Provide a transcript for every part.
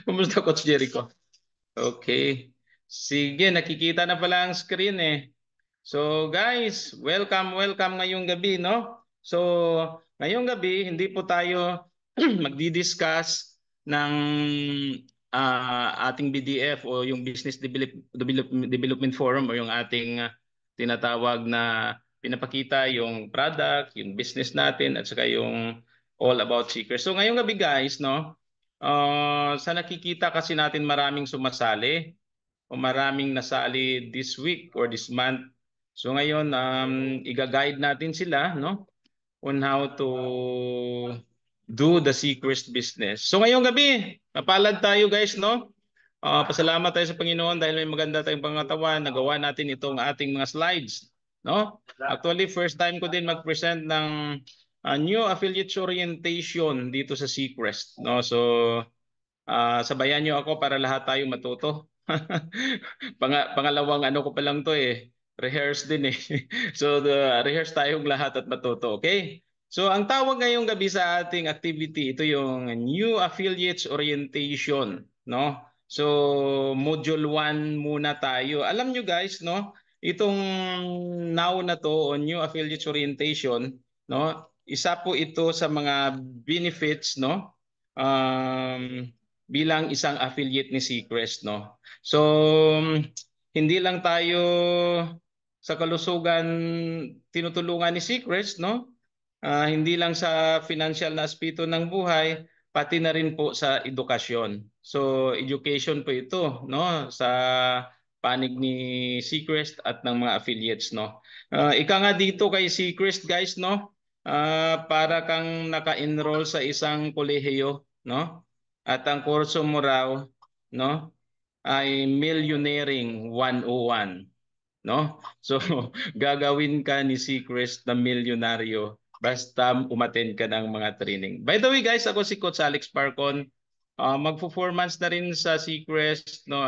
Kumusta, Coach Jericho? Okay. Sige, nakikita na pala ang screen eh. So guys, welcome ngayong gabi, no? So ngayong gabi, hindi po tayo magdi-discuss ng ating BDF o yung Development Forum o yung ating tinatawag na pinapakita yung product, yung business natin at saka yung all about seekers. So ngayong gabi guys, no? Sa nakikita kasi natin maraming sumasali o maraming nasali this week or this month. So ngayon iga-guide natin sila, no, on how to do the Seacrest business. So ngayong gabi, mapalad tayo guys, no? Pasalamat tayo sa Panginoon dahil may maganda tayong pangatawan, nagawa natin itong ating mga slides, no? Actually, first time ko din mag-present ng new affiliates orientation dito sa Seacrest, no? So sabayan niyo ako para lahat tayo matuto. Pangalawang ano ko pa lang to eh. Rehearse din eh. So rehearse tayong lahat at matuto, okay? So ang tawag ngayong gabi sa ating activity, ito yung New Affiliates Orientation, no? So module 1 muna tayo. Alam nyo guys, no? Itong now na to o New Affiliates Orientation, no? Isa po ito sa mga benefits, no? Bilang isang affiliate ni Seacrest, no? So hindi lang tayo sa kalusugan tinutulungan ni Seacrest, no? Hindi lang sa financial na aspeto ng buhay, pati na rin po sa edukasyon. So education po ito, no? Sa panig ni Seacrest at ng mga affiliates, no? Ika nga dito kay Seacrest, guys, no? Para kang naka-enroll sa isang kolehiyo, no? At ang kurso mo raw, no, ay Millionairing 101, no? So gagawin ka ni Seacrest na milyonaryo basta umattend ka ng mga training. By the way guys, ako si Coach Alex Parcon. Magpo-4 months na rin sa Seacrest, no?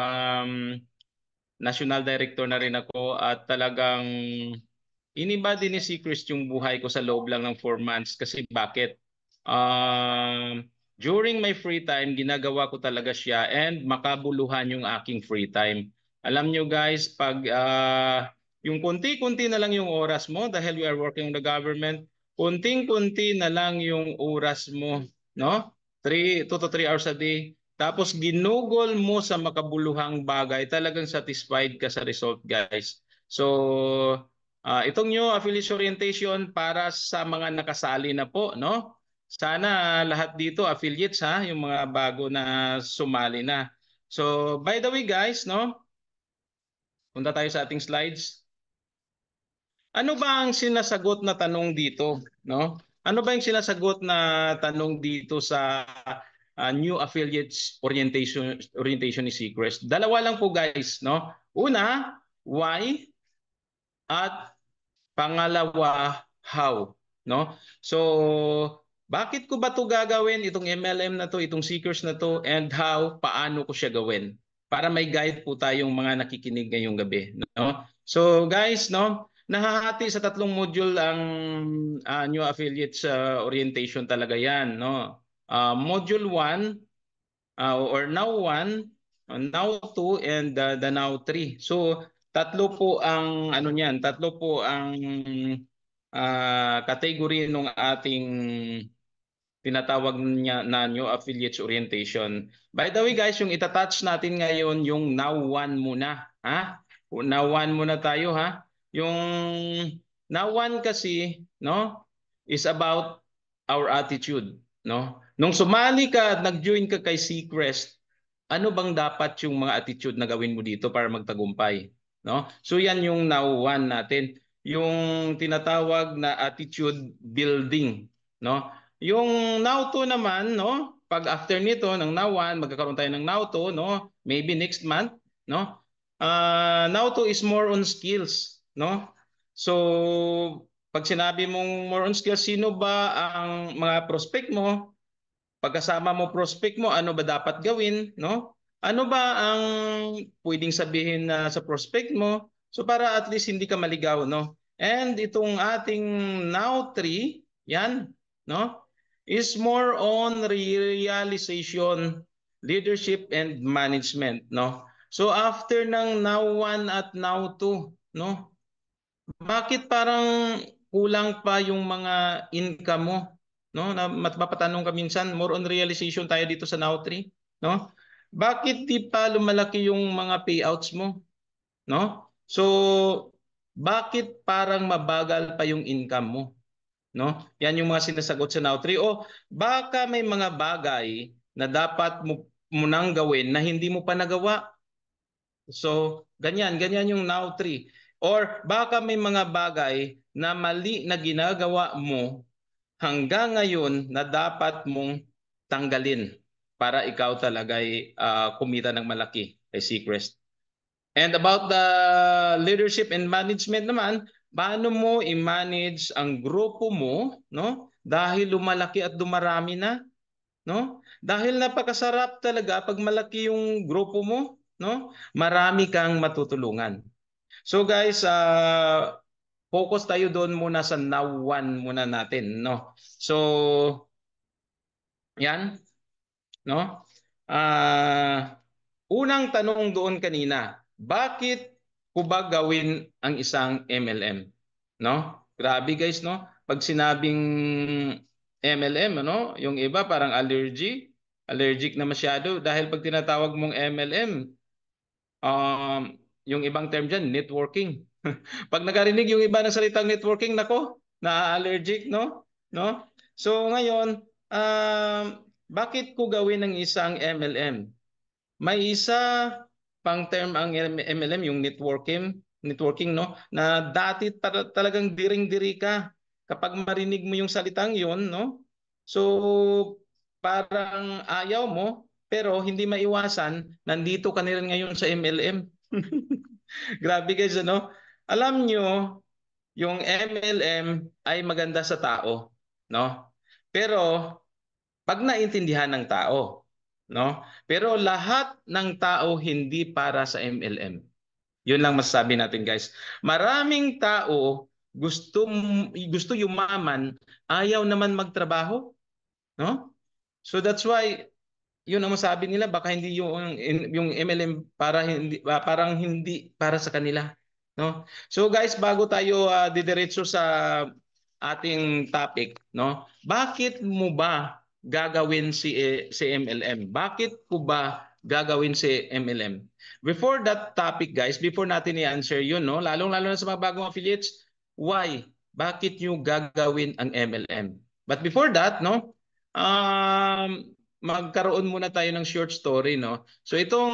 National Director na rin ako at talagang iniba din ni Seacrest yung buhay ko sa loob lang ng 4 months. Kasi bakit? During my free time, ginagawa ko talaga siya and makabuluhan yung aking free time. Alam nyo guys, pag yung kunti-kunti na lang yung oras mo dahil we are working in the government, kunting-kunti na lang yung oras mo, no? 2 to 3 hours a day. Tapos ginugol mo sa makabuluhang bagay, talagang satisfied ka sa result, guys. So, itong new affiliate orientation para sa mga nakasali na po, no? Sana lahat dito affiliates ha, yung mga bago na sumali na. So, by the way guys, no? Punta tayo sa ating slides. Ano ba ang sinasagot na tanong dito, no? Ano ba yung sinasagot na tanong dito sa new affiliates orientation ni Seacrest? Dalawa lang po guys, no? Una, why at pangalawa, how, no? So, bakit ko ba 'to gagawin itong MLM na 'to, itong Seekers na 'to and how paano ko siya gawin? Para may guide po tayong mga nakikinig ngayong gabi, no? So, guys, no, nahahati sa 3 module ang new affiliates orientation talaga 'yan, no? Module 1 or now 1, now 2 and the now 3. So tatlo po ang ano niyan, tatlo po ang category ng ating tinatawag niya na new affiliates orientation. By the way guys, yung itatouch natin ngayon yung now 1 muna, ha? Now 1 muna tayo, ha? Yung now 1 kasi, no, is about our attitude, no? Nung sumali ka at nag-join ka kay Seacrest, ano bang dapat yung mga attitude na gawin mo dito para magtagumpay, no? So yan yung now 1 natin, yung tinatawag na attitude building, no? Yung now 2 naman, no? Pag after nito ng now 1, magkakaroon tayo ng now 2, no? Maybe next month, no? Now 2 is more on skills, no? So pag sinabi mong more on skills, sino ba ang mga prospect mo? Pagkasama mo prospect mo, ano ba dapat gawin, no? Ano ba ang pwedeng sabihin na sa prospect mo? So para at least hindi ka maligaw, no? And itong ating now 3, yan, no? Is more on realization leadership and management, no? So after ng now 1 at now 2, no? Bakit parang kulang pa yung mga income mo, no? Na mapapatanong ka minsan, more on realization tayo dito sa now 3, no? Bakit di pa lumalaki yung mga payouts mo, no? So bakit parang mabagal pa yung income mo, no? Yan yung mga sinasagot sa now 3. O baka may mga bagay na dapat mo nang gawin na hindi mo pa nagawa. So, ganyan yung now 3. Or baka may mga bagay na mali na ginagawa mo hanggang ngayon na dapat mong tanggalin para ikaw talaga ay kumita ng malaki kay Seacrest. And about the leadership and management naman, paano mo i-manage ang grupo mo, no? Dahil lumalaki at dumarami na, no? Dahil napakasarap talaga pag malaki yung grupo mo, no? Marami kang matutulungan. So guys, focus tayo doon muna sa now one muna natin, no? So, yan, no? Unang tanong doon kanina, bakit ko ba gawin ang isang MLM? No? Grabe guys, no? Pag sinabing MLM, ano? Yung iba parang allergic na masyado dahil pag tinatawag mong MLM, um, yung ibang term diyan, networking. Pag nakarinig yung iba ng salitang networking, nako, na-allergic, no? No? So ngayon, bakit ko gawin ng isang MLM? May isa pang term ang MLM, yung networking, no? Na dati talagang diring-diri ka kapag marinig mo yung salitang yon, no? So parang ayaw mo pero hindi maiwasan, nandito ka na rin ngayon sa MLM. Grabe guys, ano? Alam nyo, yung MLM ay maganda sa tao, no? Pero pag naintindihan ng tao, no? Pero lahat ng tao hindi para sa MLM. Yun lang masasabi natin, guys. Maraming tao gusto yumaman, ayaw naman magtrabaho, no? So that's why yun ang masabi nila, baka hindi yung MLM parang hindi para sa kanila, no? So guys, bago tayo didiretso sa ating topic, no? Bakit mo ba gagawin si MLM? Bakit ko ba gagawin si MLM? Before that topic, guys, before natin i-answer yun, no? Lalong-lalo na sa mga bagong affiliates, why? Bakit nyo gagawin ang MLM? But before that, no? Magkaroon muna tayo ng short story, no? So itong,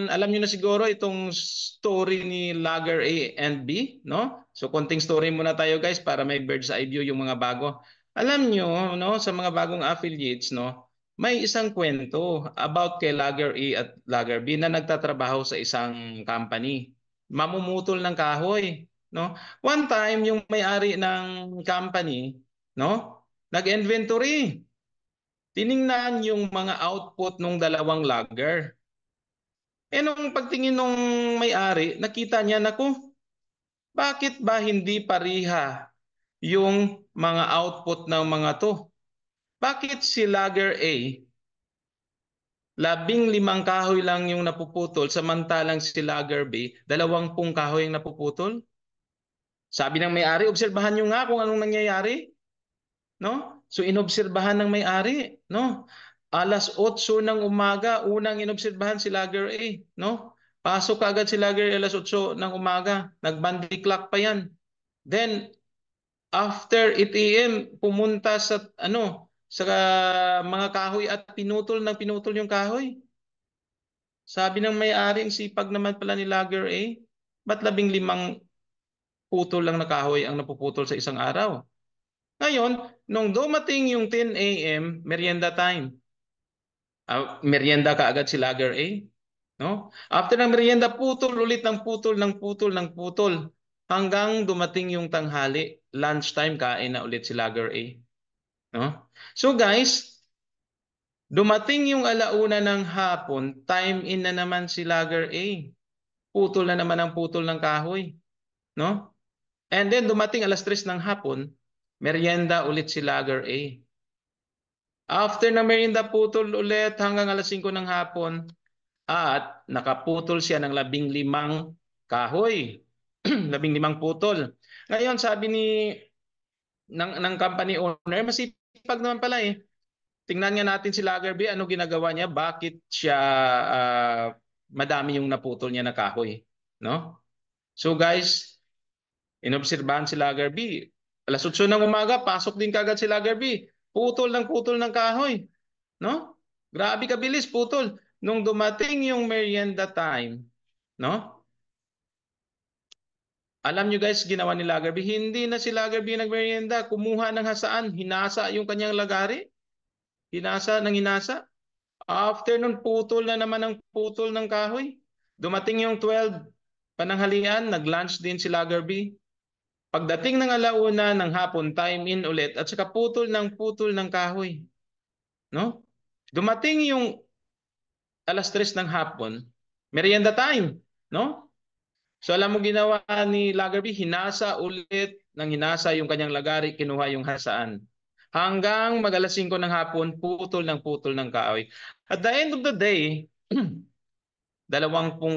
alam niyo na siguro, itong story ni Lager A and B, no? So konting story muna tayo guys para may bird's eye view yung mga bago. Alam niyo, no, sa mga bagong affiliates, no, may isang kwento about kay Lager A at Lager B na nagtatrabaho sa isang company. Mamumutol ng kahoy, no? One time yung may-ari ng company, no, nag-inventory. Tiningnan yung mga output ng dalawang logger. Nung pagtingin nung may-ari, nakita niya, naku, bakit ba hindi pariha yung mga output ng mga to? Bakit si logger A, 15 kahoy lang yung napuputol, samantalang si logger B, 20 kahoy yung napuputol? Sabi ng may-ari, obserbahan nyo nga kung anong nangyayari. No? So inobserbahan ng may-ari, no? 8:00 ng umaga, unang inobserbahan si Lager A, no? Pasok agad si Lager A 8:00 ng umaga, nag-bandy clock pa 'yan. Then after 8 AM pumunta sa sa mga kahoy at pinutol yung kahoy. Sabi ng may-ari, sipag naman pala ni Lager A. Ba't 15 putol lang na kahoy ang napuputol sa isang araw? Ngayon, nung dumating yung 10 AM, merienda time. Merienda ka agad si Lager A, no? After ng merienda, putol ulit ng putol ng putol ng putol hanggang dumating yung tanghali, lunchtime kain na ulit si Lager A, no? So guys, dumating yung alauna ng hapon, time in na naman si Lager A. Putol na naman ang putol ng kahoy, no? And then dumating 3:00 ng hapon, merienda ulit si Lager A. After na merienda, putol ulit hanggang alas 5 ng hapon at nakaputol siya ng 15 kahoy. 15 putol. Ngayon, sabi ng company owner, masipag naman pala eh. Tingnan nga natin si Lagerby, ano ginagawa niya, bakit siya madami yung naputol niya na kahoy, no? So guys, inobserbahan si Lagerby. Alas 8 ng umaga, pasok din kagad si Lagerby. Putol ng kahoy, no? Grabe kabilis, putol. Nung dumating yung merienda time, no? Alam nyo guys, ginawa ni Lagerby, hindi na si Lagerby nagmerienda, kumuha ng hasaan, hinasa yung kanyang lagari, hinasa. After nun, putol na naman ang putol ng kahoy. Dumating yung 12 pananghalian, nag-lunch din si Lagerby. Pagdating ng alauna ng hapon, time in ulit at saka putol ng kahoy, no? Dumating yung alas 3 ng hapon, merienda time, no? So alam mo ginawa ni Lagerby, hinasa ulit ng hinasa yung kanyang lagari, kinuha yung hasaan. Hanggang mag alas 5 ng hapon, putol ng kahoy. At the end of the day, 20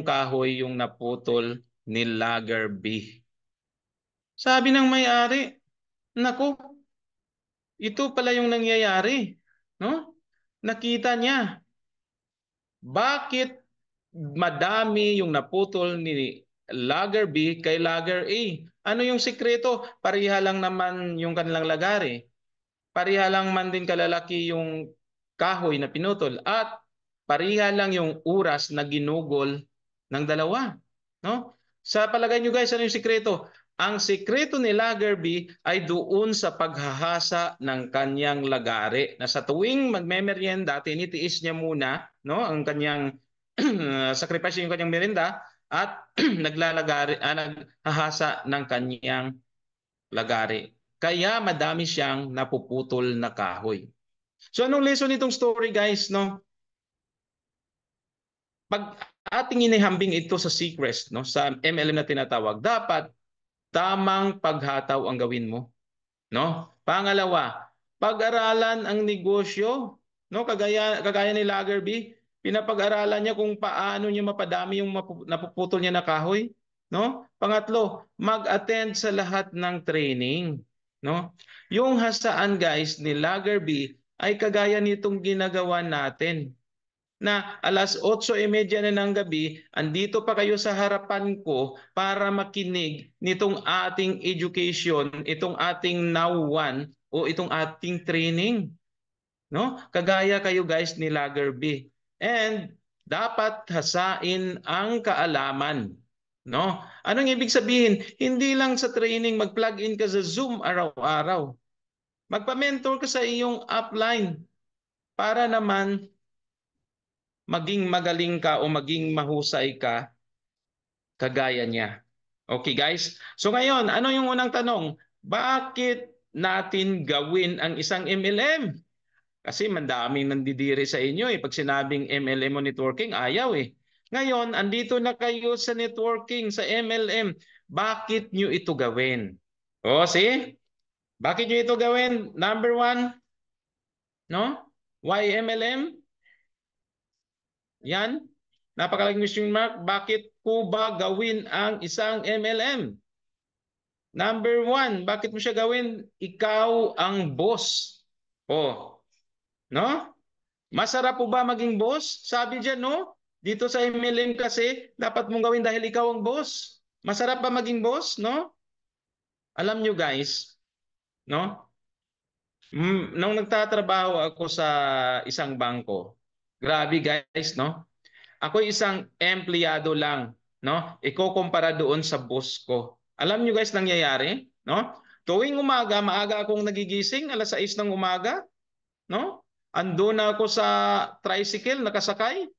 kahoy yung naputol ni Lagerby. Sabi ng may-ari, naku, ito pala yung nangyayari, no? Nakita niya, bakit madami yung naputol ni Lagerby kay Lager A? Ano yung sikreto? Pareha lang naman yung kanilang lagari. Pareha lang man din kalalaki yung kahoy na pinutol at pareha lang yung oras na ginugol ng dalawa, no? Sa palagay nyo guys, ano yung sikreto? Ang sikreto ni Lagerby ay doon sa paghahasa ng kanyang lagari na sa tuwing magmemeryenda, tinitiis niya muna, no, ang kanyang sakripisyo yung kanyang merienda at naghahasa ng kanyang lagari. Kaya madami siyang napuputol na kahoy. So anong lesson nitong story guys, no? Pag ating inihambing ito sa Seacrest, no, sa MLM na tinatawag, dapat tamang paghataw ang gawin mo, no? Pangalawa, pag-aralan ang negosyo, no? Kagaya ni Lagerby, pinapag-aralan niya kung paano niya mapadami yung napuputol niya na kahoy, no? Pangatlo, mag-attend sa lahat ng training, no? Yung hasaan guys ni Lagerby ay kagaya nitong ginagawa natin na alas 8:30 na ng gabi, andito pa kayo sa harapan ko para makinig nitong ating education, itong ating now one o itong ating training, no? Kagaya kayo guys ni Lagerby. And dapat hasain ang kaalaman, no? Anong ibig sabihin? Hindi lang sa training mag-plug in ka sa Zoom araw-araw. Magpa-mentor ka sa iyong upline para naman maging magaling ka o maging mahusay ka kagaya niya. Okay guys? So ngayon, ano yung unang tanong? Bakit natin gawin ang isang MLM? Kasi mandaming nandidiri sa inyo eh. Pag sinabing MLM o networking, ayaw eh. Ngayon, andito na kayo sa networking, sa MLM. Bakit nyo ito gawin? O, see? Bakit nyo ito gawin? Number one, no? Why MLM? Yan. Napakalaking question mark. Bakit ko ba gawin ang isang MLM? Number one, bakit mo siya gawin? Ikaw ang boss. Oh, no? Masarap po ba maging boss? Sabi diyan, no? Dito sa MLM kasi, dapat mong gawin dahil ikaw ang boss. Masarap ba maging boss, no? Alam nyo guys, no? Nung nagtatrabaho ako sa isang bangko, grabe guys, no? Ako isang empleyado lang, no? Iko-kumpara doon sa boss ko. Alam niyo guys nangyayari, no? Tuwing umaga, maaga akong nagigising, alas 6 ng umaga, no? Ando na ako sa tricycle, nakasakay.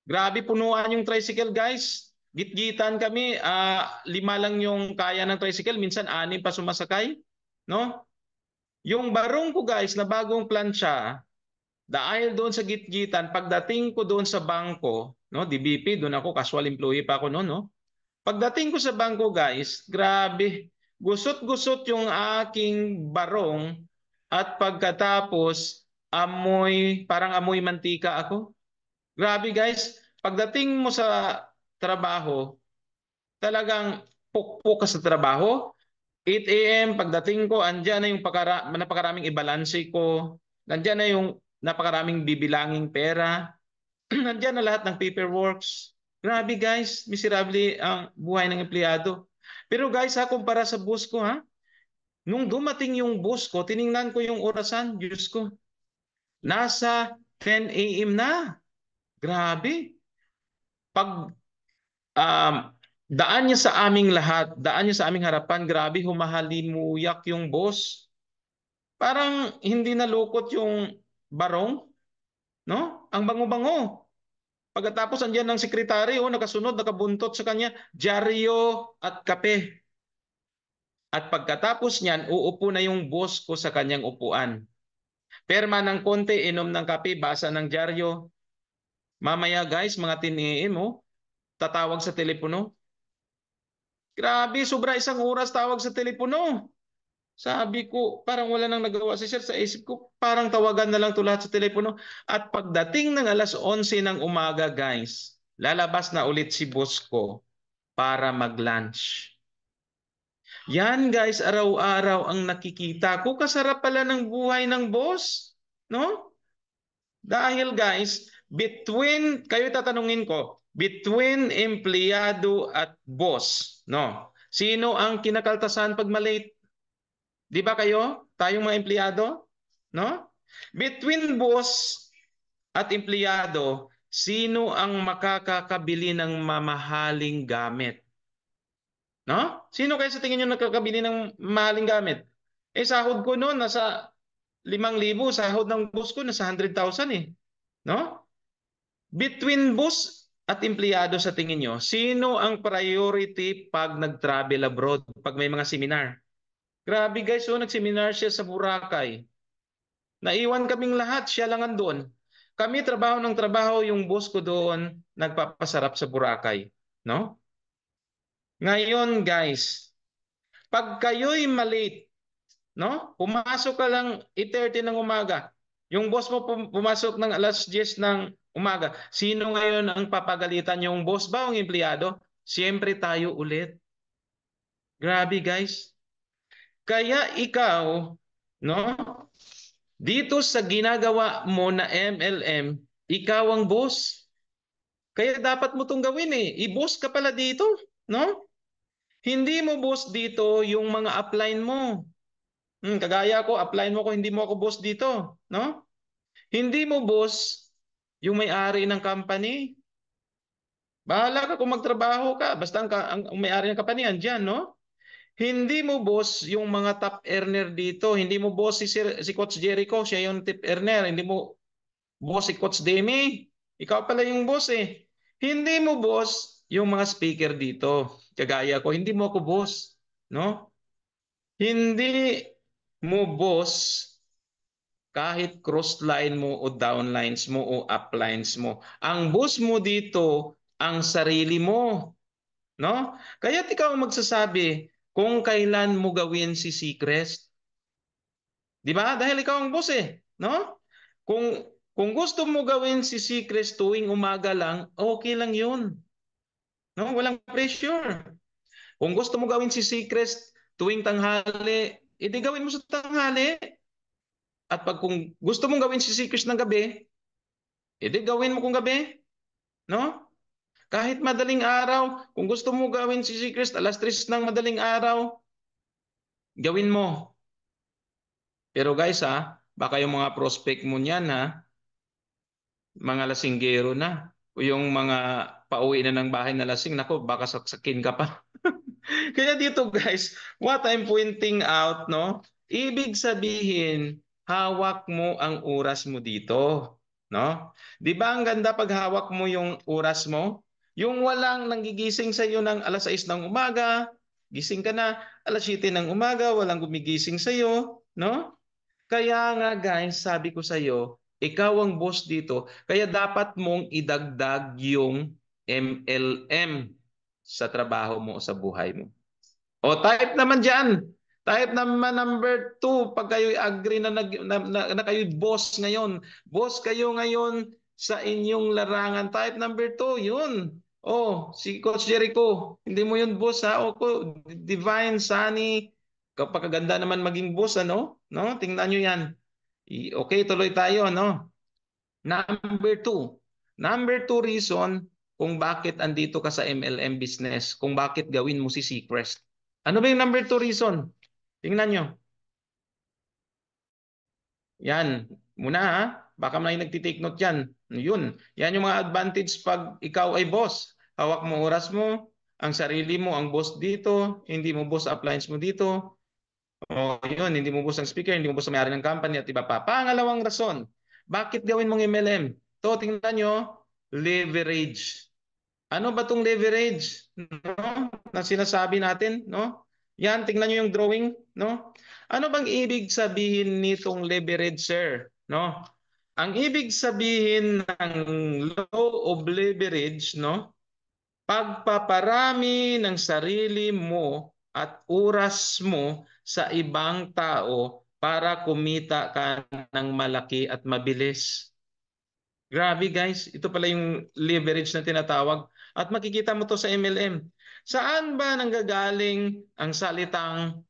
Grabe punuan yung tricycle, guys. Gitgitan kami, 5 lang yung kaya ng tricycle, minsan 6 pa sumasakay, no? Yung barong ko, guys, na bagong plancha, dahil doon sa gitgitan, pagdating ko doon sa bangko, no, DBP, doon ako, casual employee pa ako noon, no? Pagdating ko sa bangko, guys, grabe, gusot-gusot yung aking barong at pagkatapos, parang amoy mantika ako. Grabe guys, pagdating mo sa trabaho, talagang pukpok ka sa trabaho. 8 a.m. pagdating ko, andyan na yung napakaraming ibalanse ko. Nandiyan na yung napakaraming bibilanging pera. Nandiyan na lahat ng paperworks. Grabe guys, miserable ang buhay ng empleyado. Pero guys ha, kumpara sa boss ko ha, nung dumating yung boss ko, tiningnan ko yung orasan, Diyos ko, nasa 10 a.m. na. Grabe. Pag um, daan niya sa aming lahat, daan niya sa aming harapan, grabe humahalimuyak yung boss. Parang hindi nalukot yung barong, no? Ang bango-bango. Pagkatapos andyan ng sekretary, oh, nakasunod, nakabuntot sa kanya, dyaryo at kape. At pagkatapos niyan, uupo na yung boss ko sa kanyang upuan. Perma ng konti, inom ng kape, basa ng dyaryo. Mamaya guys, mga 10 AM, oh, tatawag sa telepono. Grabe, sobra isang oras tawag sa telepono. Sabi ko, parang wala nang nagawa si sir. Sa isip ko, parang tawagan na lang to lahat sa telepono. At pagdating ng alas 11 ng umaga, guys, lalabas na ulit si boss ko para mag-lunch. Yan guys, araw-araw ang nakikita ko. Kasarap pala ng buhay ng boss. No? Dahil guys, kayo tatanungin ko, between empleyado at boss, no? Sino ang kinakaltasan pag malate? Di ba kayo? Tayong mga empleyado? No? Between boss at empleyado, sino ang makakakabili ng mamahaling gamit? No? Sino kayo sa tingin nyo nakakabili ng mahaling gamit? Eh, sahod ko noon, nasa 5,000. Sahod ng boss ko, nasa 100,000 eh. No? Between boss at empleyado sa tingin nyo, sino ang priority pag nag-travel abroad, pag may mga seminar? Grabe guys, so nag-seminar siya sa Boracay. Naiwan kaming lahat, siya lang andun. Kami trabaho ng trabaho, yung boss ko doon nagpapasarap sa Boracay, no? Ngayon guys, pag kayo'y malate, no? Pumasok ka lang 8:30 ng umaga. Yung boss mo pumasok ng alas 10 ng umaga. Sino ngayon ang papagalitan? Yung boss ba o ang empleyado? Siyempre tayo ulit. Grabe guys. Kaya ikaw, no? Dito sa ginagawa mo na MLM, ikaw ang boss. Kaya dapat mo itong gawin eh. I-boss ka pala dito, no? Hindi mo boss dito yung mga upline mo. Kagaya ko, upline mo ko, hindi mo ako boss dito, no? Hindi mo boss yung may-ari ng company. Bahala ka kung magtrabaho ka. Basta ang may-ari ng company, andyan, no? Hindi mo boss yung mga top earner dito. Hindi mo boss si Coach Jericho, siya yung top earner. Hindi mo boss si Coach Demi. Ikaw pala yung boss eh. Hindi mo boss yung mga speaker dito. Kagaya ko, hindi mo ako boss, no? Hindi mo boss kahit cross-line mo o downlines mo o uplines mo. Ang boss mo dito, ang sarili mo. No? Kaya't ikaw ang magsasabi kung kailan mo gawin si Seacrest. Di ba? Dahil ikaw ang boss eh. No? Kung gusto mo gawin si Seacrest tuwing umaga lang, okay lang yun. No? Walang pressure. Kung gusto mo gawin si Seacrest tuwing tanghali, edi gawin mo sa tanghali. At kung gusto mong gawin si Seacrest ng gabi, edi gawin mo kung gabi. No? Kahit madaling araw, kung gusto mo gawin si Seacrest alas 3 ng madaling araw, gawin mo. Pero guys ha, baka yung mga prospect mo niyan ha, mga lasinggero na. O yung mga pauwi na ng bahay na lasing, nako, baka saksakin ka pa. Kaya dito guys, what I'm pointing out, no? Ibig sabihin, hawak mo ang oras mo dito, no? 'Di ba ang ganda pag hawak mo yung oras mo? Yung walang nanggigising sa iyo ng alas 6 ng umaga, gising ka na alas 7 ng umaga, walang gumigising sa iyo, no? Kaya nga guys, sabi ko sa iyo, ikaw ang boss dito, kaya dapat mong idagdag yung MLM sa trabaho mo o sa buhay mo. O type naman dyan. Type naman number 2 pag kayo agree na kayo boss ngayon. Boss kayo ngayon sa inyong larangan. Type number 2, yun. Oh, si Coach Jericho, hindi mo yun boss ha. O, Divine, Sunny, kapagaganda naman maging boss, ano? No? Tingnan nyo yan. Okay, tuloy tayo, no? Number 2. Number 2 reason kung bakit andito ka sa MLM business, kung bakit gawin mo si Seacrest. Ano ba yung number 2 reason? Tingnan nyo. Yan. Muna ha. Baka may nagtitake note yan. Yun. Yan yung mga advantage pag ikaw ay boss. Hawak mo oras mo, ang sarili mo, ang boss dito, hindi mo boss appliance mo dito. O yun, hindi mo boss ang speaker, hindi mo boss ang may-ari ng company at iba pa. Pangalawang rason, bakit gawin mong MLM? To, tingnan nyo, leverage. Ano ba tong leverage, no? Na sinasabi natin, no? Yan, tingnan niyo yung drawing, no? Ano bang ibig sabihin nitong leverage, sir? No? Ang ibig sabihin ng law of leverage, no? Pagpaparami ng sarili mo at oras mo sa ibang tao para kumita ka ng malaki at mabilis. Grabe guys, ito pala yung leverage na tinatawag. At makikita mo to sa MLM. Saan ba nanggagaling ang salitang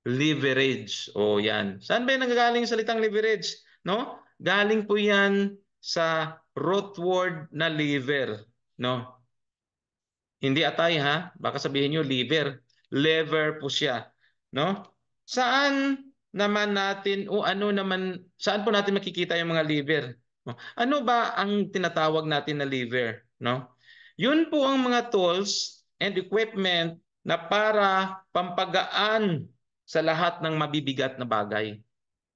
leverage? O yan. Saan ba yung nanggagaling ang salitang leverage? No? Galing po yan sa root word na lever. No? Hindi atay ha. Baka sabihin nyo lever. Lever po siya. No? Saan naman natin o ano naman saan po natin makikita yung mga lever? No? Ano ba ang tinatawag natin na lever, no? Yun po ang mga tools and equipment na para pampagaan sa lahat ng mabibigat na bagay.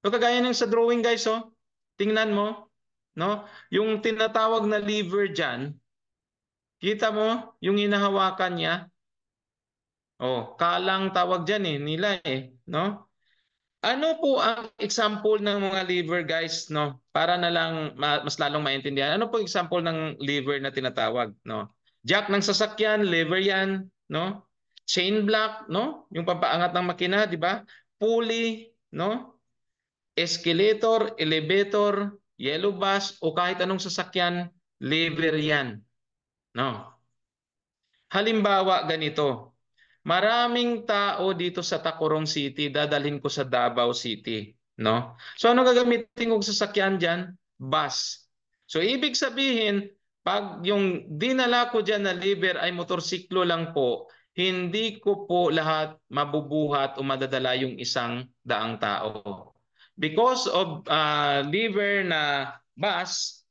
So kagaya ng sa drawing guys, oh. Tingnan mo, no? Yung tinatawag na lever diyan, kita mo yung hinahawakan niya? Oh, kalang tawag diyan nila no? Ano po ang example ng mga lever guys, no? Para na lang mas lalong maintindihan. Ano po example ng lever na tinatawag, no? Jack ng sasakyan, lever 'yan, no? Chain block, no? Yung pampaangat ng makina, di ba? Pulley, no? Escalator, elevator, yellow bus o kahit anong sasakyan, lever 'yan, no? Halimbawa ganito. Maraming tao dito sa Tacurong City, dadalhin ko sa Davao City, no? So ano gagamitin kong sasakyan diyan? Bus. So ibig sabihin, pag yung dinala ko diyan na liver ay motorsiklo lang po, hindi ko po lahat mabubuhat o madadala yung 100 tao. Because of liver na bus,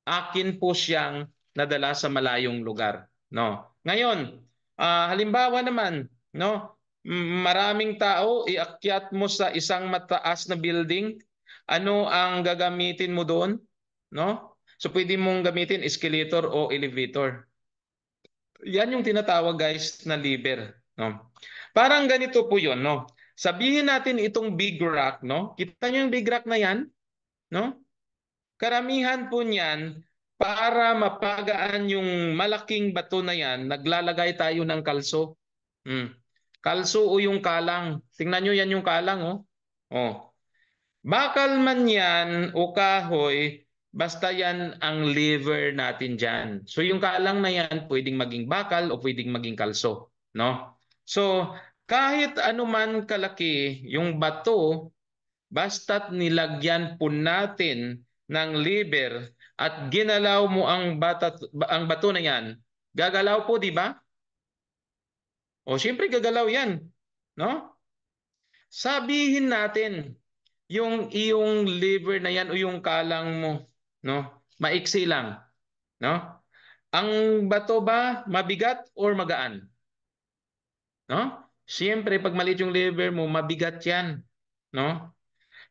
akin po siyang nadala sa malayong lugar, no? Ngayon, halimbawa naman, no, maraming tao iakyat mo sa isang mataas na building, ano ang gagamitin mo doon, no? So pwede mong gamitin escalator o elevator. Yan yung tinatawag guys na lever, no? Parang ganito po 'yon, no? Sabihin natin itong big rock, no? Kita niyo yung big rock na 'yan, no? Karamihan po niyan, para mapagaan yung malaking bato na yan, naglalagay tayo ng kalso. Kalso o yung kalang. Tingnan nyo yan yung kalang. Oh. Oh. Bakal man yan o kahoy, basta yan ang lever natin dyan. So yung kalang na yan, pwedeng maging bakal o pwedeng maging kalso. No? So kahit anuman kalaki yung bato, basta't nilagyan po natin ng liver at ginalaw mo ang bato na yan, gagalaw po, di ba? O siyempre gagalaw yan, no? Sabihin natin, yung iyong liver na yan o yung kalang mo, no? Maiksi lang, no? Ang bato ba mabigat or magaan? No? Siyempre, pag maliit yung liver mo, mabigat yan, no?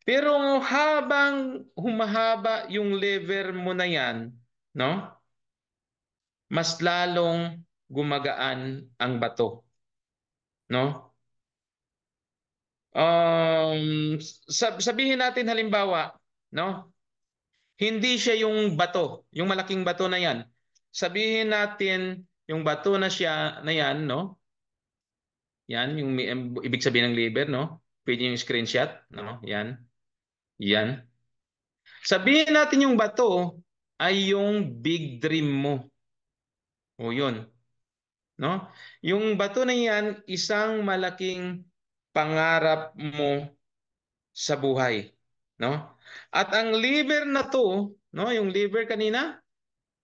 Pero habang humahaba yung lever mo na yan, no? Mas lalong gumagaan ang bato, no? Sabihin natin halimbawa, no? Hindi siya yung bato, yung malaking bato na yan. Sabihin natin yung bato na siya na yan, no? Yan yung ibig sabihin ng liver, no? Pwede yung screenshot, no? Yan. Yan. Sabihin natin yung bato ay yung big dream mo. O yun, no? Yung bato na yan, isang malaking pangarap mo sa buhay, no? At ang liver na to, no, yung liver kanina,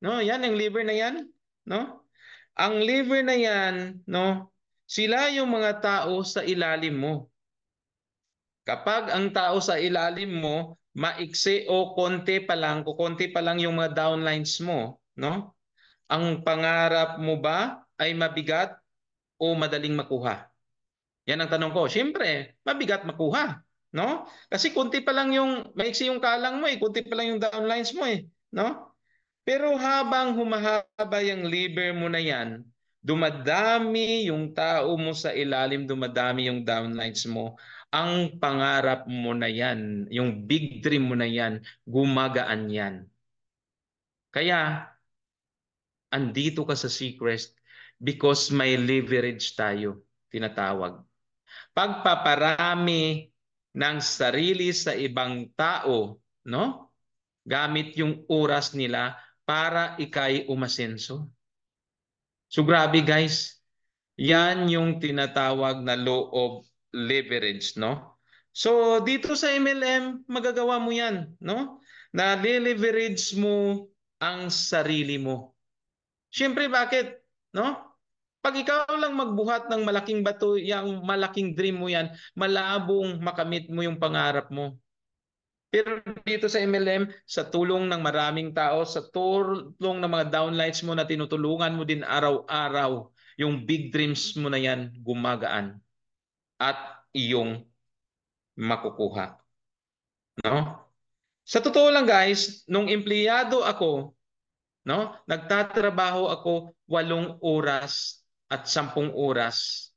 no? Yan yung liver na yan, no? Ang liver na yan, no? Sila yung mga tao sa ilalim mo. Kapag ang tao sa ilalim mo, maiksi o konti pa lang yung mga downlines mo, no? Ang pangarap mo ba ay mabigat o madaling makuha? Yan ang tanong ko. Siyempre, mabigat makuha, no? Kasi konti pa lang yung maiksi yung kalang mo eh, konti pa lang yung downlines mo eh, no? Pero habang humahaba yung liver mo na yan, dumadami yung tao mo sa ilalim, dumadami yung downlines mo, ang pangarap mo na yan, yung big dream mo na yan, gumagaan yan. Kaya, andito ka sa Seacrest because may leverage tayo, tinatawag. Pagpaparami ng sarili sa ibang tao, no? Gamit yung oras nila para ikay umasenso. So grabe guys, yan yung tinatawag na law of leverage, no? So dito sa MLM, magagawa mo yan, no? Na leverage mo ang sarili mo. Siyempre bakit? No? Pag ikaw lang magbuhat ng malaking bato, yung malaking dream mo yan, malabong makamit mo yung pangarap mo. Pero dito sa MLM, sa tulong ng maraming tao, sa tulong ng mga downlines mo na tinutulungan mo din araw-araw, yung big dreams mo na yan gumagaan at iyong makukuha. No? Sa totoo lang guys, nung empleyado ako, no, nagtatrabaho ako 8 oras at 10 oras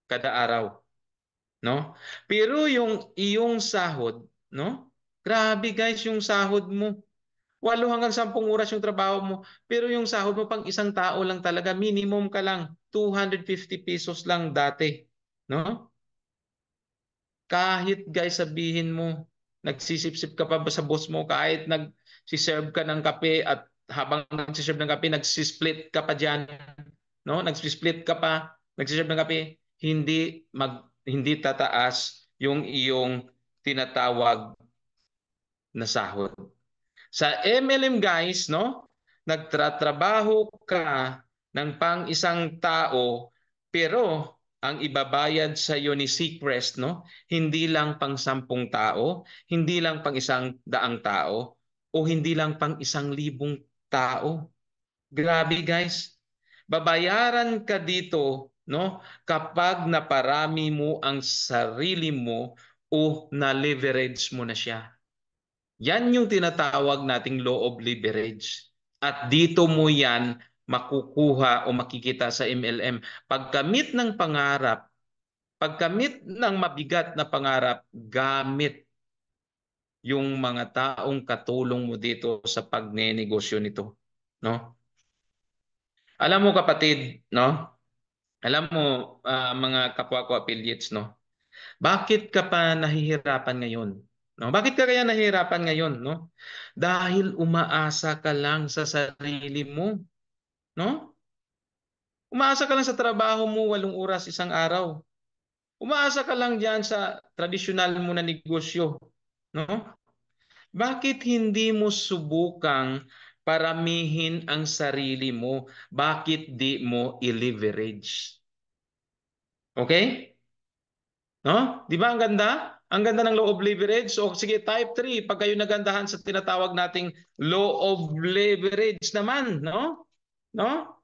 kada araw. No? Pero yung iyong sahod, no? Grabe guys, yung sahod mo. 8 hanggang 10 oras yung trabaho mo, pero yung sahod mo pang isang tao lang talaga, minimum ka lang 250 pesos lang dati, no? Kahit guys sabihin mo, nagsisipsip ka pa ba sa boss mo, kahit nagsiserve ka ng kape at habang nagsiserve ng kape, nagsisplit ka pa diyan, no? Nagsisplit ka pa, nagsiserve ng kape, hindi tataas yung iyong tinatawag na sahod. Sa MLM guys, no? Nagtratrabaho ka ng pang isang tao pero ang ibabayad sa iyo ni Seacrest, no? Hindi lang pang 10 tao, hindi lang pang 100 tao, o hindi lang pang 1,000 tao. Grabe guys. Babayaran ka dito, no? Kapag naparami mo ang sarili mo o na-leverage mo na siya. Yan yung tinatawag nating law of leverage. At dito mo yan makukuha o makikita sa MLM. Pagkamit ng pangarap, pagkamit ng mabigat na pangarap, gamit yung mga taong katulong mo dito sa pagnenegosyo nito. No? Alam mo kapatid, no? Alam mo mga kapwa ko affiliates, no? Bakit ka pa nahihirapan ngayon? No? Bakit ka kaya nahihirapan ngayon, no? Dahil umaasa ka lang sa sarili mo, no? Umaasa ka lang sa trabaho mo 8 oras isang araw. Umaasa ka lang diyan sa tradisyonal mo na negosyo, no? Bakit hindi mo subukang paramihin ang sarili mo? Bakit di mo i-leverage? Okay? No? Di ba ang ganda? Ang ganda ng law of leverage. So sige, type 3, pag kayo nagandahan sa tinatawag nating law of leverage naman, no? No?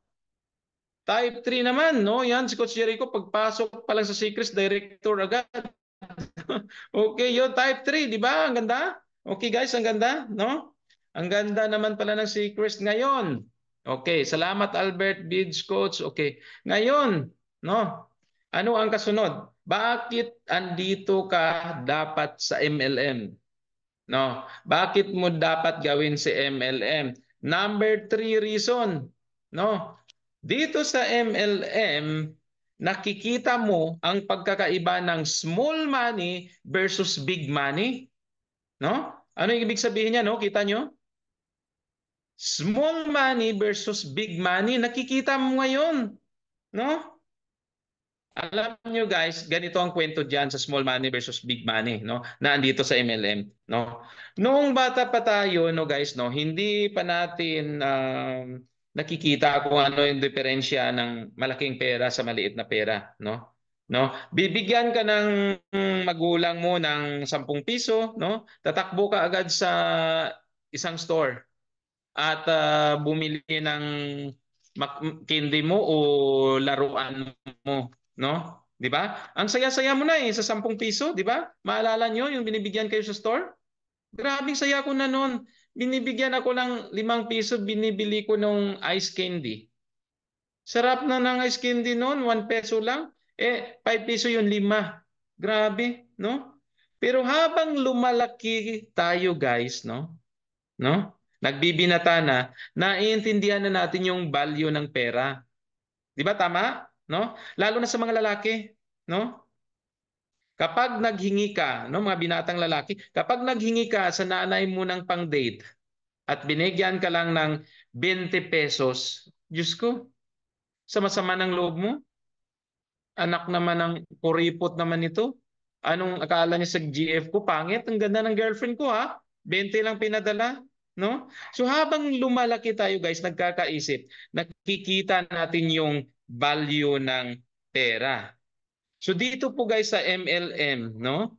Type 3 naman, no? Yan si Coach Jericho pagpasok pa lang sa Secrets Director agad. Okay, yun type 3, di ba? Ang ganda? Okay guys, ang ganda, no? Ang ganda naman pala ng Secrets ngayon. Okay, salamat Albert Bids Coach. Okay. Ngayon, no? Ano ang kasunod? Bakit andito ka dapat sa MLM? No? Bakit mo dapat gawin si MLM? Number 3 reason, no? Dito sa MLM, nakikita mo ang pagkakaiba ng small money versus big money, no? Ano yung ibig sabihin niya, no? Kita nyo? Small money versus big money, nakikita mo ngayon, no? Alam nyo guys, ganito ang kwento diyan sa small money versus big money, no? Na andito sa MLM, no? Noong bata pa tayo, no guys, no, hindi pa natin nakikita kung ano yung diferensya ng malaking pera sa maliit na pera, no? No? Bibigyan ka ng magulang mo ng 10 piso, no? Tatakbo ka agad sa isang store at bumili ng candy mo o laruan mo, no? 'Di ba? Ang saya-saya mo na sa 10 piso, 'di ba? Maalala nyo yung binibigyan kayo sa store? Grabing saya ko na noon. Binibigyan ako ng 5 piso, binibili ko nung ice candy. Sarap na ng ice candy noon, 1 peso lang. 5 piso yung 5. Grabe, no? Pero habang lumalaki tayo, guys, no? No? Nagbibinata na, naiintindihan na natin yung value ng pera. 'Di ba tama? No? Lalo na sa mga lalaki, no? Kapag naghingi ka, no, mga binatang lalaki, kapag naghingi ka sa nanay mo ng pang-date at binigyan ka lang ng 20 pesos, Diyos ko, sama-sama ng loob mo. Anak naman ng kuripot naman ito. Anong akala niya sa GF ko? Pangit, ang ganda ng girlfriend ko ha. 20 lang pinadala, no? So habang lumalaki tayo guys, nagkakaisip, nakikita natin yung value ng pera. So dito po guys sa MLM, no?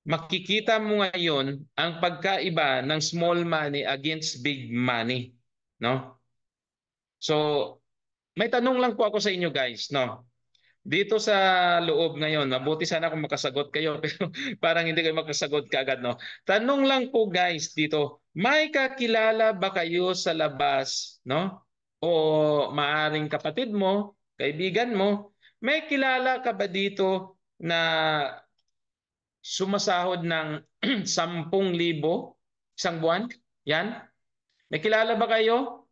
Makikita mo ngayon ang pagkaiba ng small money against big money, no? So may tanong lang po ako sa inyo guys, no? Dito sa loob ngayon, mabuti sana kung makasagot kayo pero parang hindi kayo makasagot kaagad, no? Tanong lang po guys dito, may kakilala ba kayo sa labas, no? O maaring kapatid mo, kaibigan mo, may kilala ka ba dito na sumasahod ng 10,000 isang buwan? Yan? May kilala ba kayo?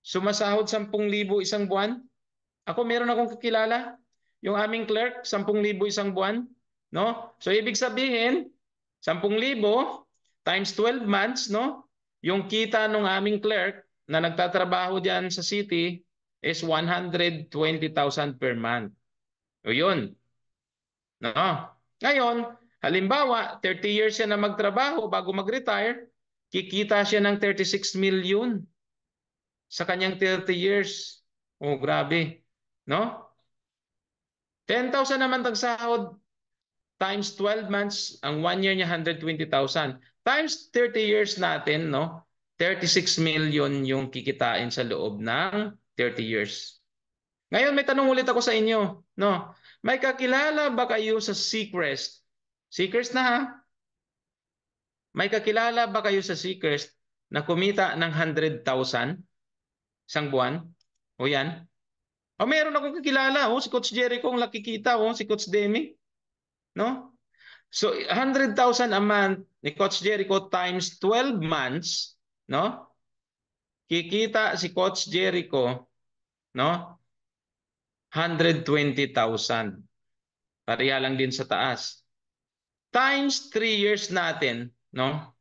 Sumasahod 10,000 isang buwan? Ako meron akong kakilala, yung aming clerk, 10,000 isang buwan, no? So ibig sabihin, 10,000 times 12 months, no? Yung kita ng aming clerk na nagtatrabaho diyan sa city is 120,000 per month. O yun, no? Ngayon, halimbawa, 30 years siya na magtrabaho bago mag-retire, kikita siya ng 36 million sa kanyang 30 years. Oh, grabe, no? 10,000 naman tagsahod times 12 months, ang 1 year niya 120,000. Times 30 years natin, no? 36 million yung kikitain sa loob ng 30 years. Ngayon may tanong ulit ako sa inyo, no? May kakilala ba kayo sa Seacrest? Seacrest na ha? May kakilala ba kayo sa Seacrest na kumita ng 100,000 isang buwan? O yan? O meron akong kakilala, si Coach Jericho ang nakikita, si Coach Demi, no? So 100,000 a month ni Coach Jericho times 12 months, no? Kikita si Coach Jericho, no? 120,000. Pareha lang din sa taas. Times 3 years natin, no?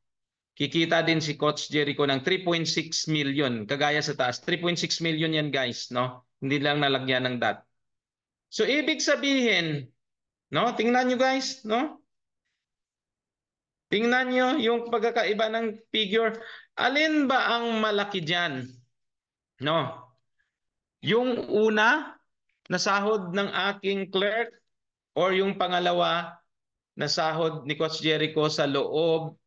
Kikita din si Coach Jericho ng 3.6 million, kagaya sa taas. 3.6 million yan guys, no? Hindi lang nalagyan ng dot. So ibig sabihin, no? Tingnan nyo guys, no? Tingnan nyo yung pagkakaiba ng figure. Alin ba ang malaki dyan? No? Yung una na sahod ng aking clerk or yung pangalawa na sahod ni Coach Jericho sa loob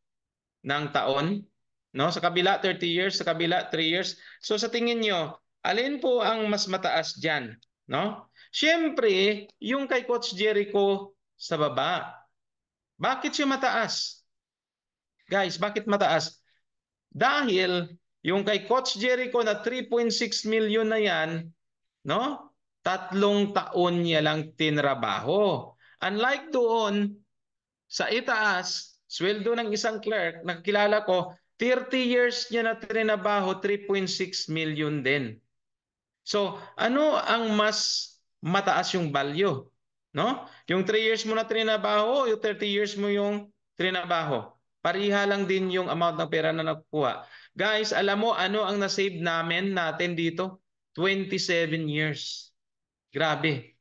ng taon? No? Sa kabila 30 years, sa kabila 3 years. So sa tingin nyo, alin po ang mas mataas dyan? No? Siyempre, yung kay Coach Jericho sa baba. Bakit siya mataas? Guys, bakit mataas? Dahil yung kay Coach Jericho na 3.6 million na yan, no? 3 taon niya lang tinrabaho. Unlike doon sa itaas, sweldo ng isang clerk, nakilala ko, 30 years niya na trinabaho, 3.6 million din. So, ano ang mas mataas yung value. No? Yung 3 years mo na trinabaho, yung 30 years mo yung trinabaho. Pariha lang din yung amount ng pera na nakukuha. Guys, alam mo ano ang nasave natin dito? 27 years. Grabe.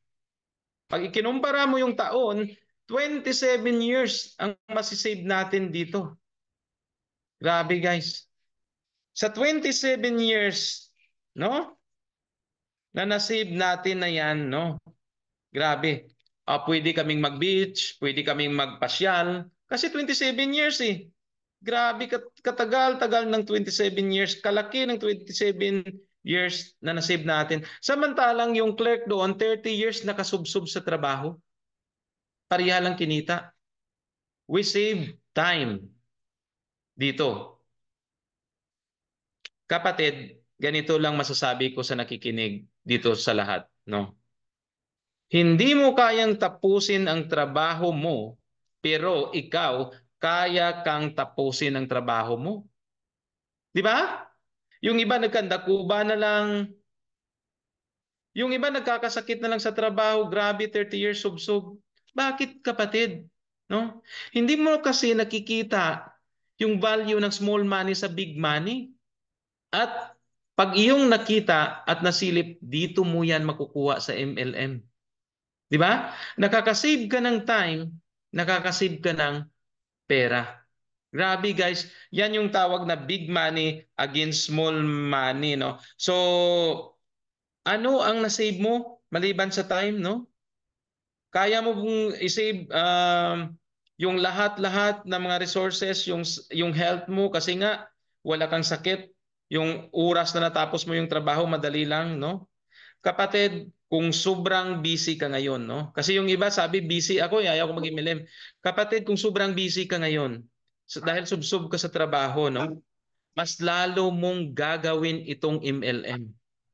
Pag ikinumpara mo yung taon, 27 years ang masisave natin dito. Grabe guys. Sa 27 years, no? Na nasave natin na yan, no? Grabe. Pwede kaming mag-beach, pwede kaming magpasyal. Kasi 27 years eh. Grabe, katagal-tagal ng 27 years. Kalaki ng 27 years na nasave natin. Samantalang yung clerk doon, 30 years nakasubsob sa trabaho. Pareha lang kinita. We save time dito. Kapatid, ganito lang masasabi ko sa nakikinig dito sa lahat, no? Hindi mo kayang tapusin ang trabaho mo, pero ikaw kaya kang tapusin ang trabaho mo. Di ba? Yung iba nagkandakuba na lang, yung iba nagkakasakit na lang sa trabaho, grabe 30 years subsub. Bakit kapatid? No? Hindi mo kasi nakikita yung value ng small money sa big money. At pag iyong nakita at nasilip, dito mo yan makukuha sa MLM. Di ba? Nakakasave ka ng time, nakakasave ka ng pera. Grabe guys, yan yung tawag na big money against small money, no? So, ano ang nasave mo maliban sa time, no? Kaya mo bang i-save yung lahat-lahat ng mga resources, yung health mo kasi nga wala kang sakit, yung oras na natapos mo yung trabaho madali lang, no? Kapatid, kung sobrang busy ka ngayon, no? Kasi yung iba sabi busy ako, ayaw ko mag-MLM. Kapatid, kung sobrang busy ka ngayon, dahil subsob ka sa trabaho, no? Mas lalo mong gagawin itong MLM.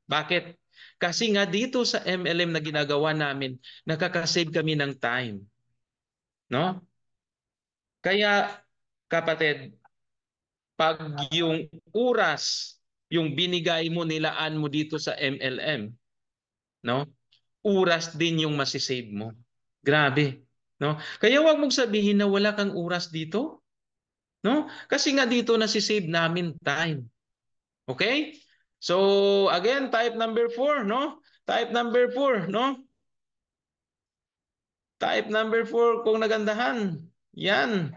Bakit? Kasi nga dito sa MLM na ginagawa namin, nakakasave kami ng time. No? Kaya, kapatid, pag yung oras, yung binigay mo, nilaan mo dito sa MLM, no? Oras din yung masisave mo. Grabe. No? Kaya wag mong sabihin na wala kang oras dito. No? Kasi nga dito nasisave namin time. Okay? So again, type number 4, no? Type number 4, no? Type number 4 kung nagandahan. Yan.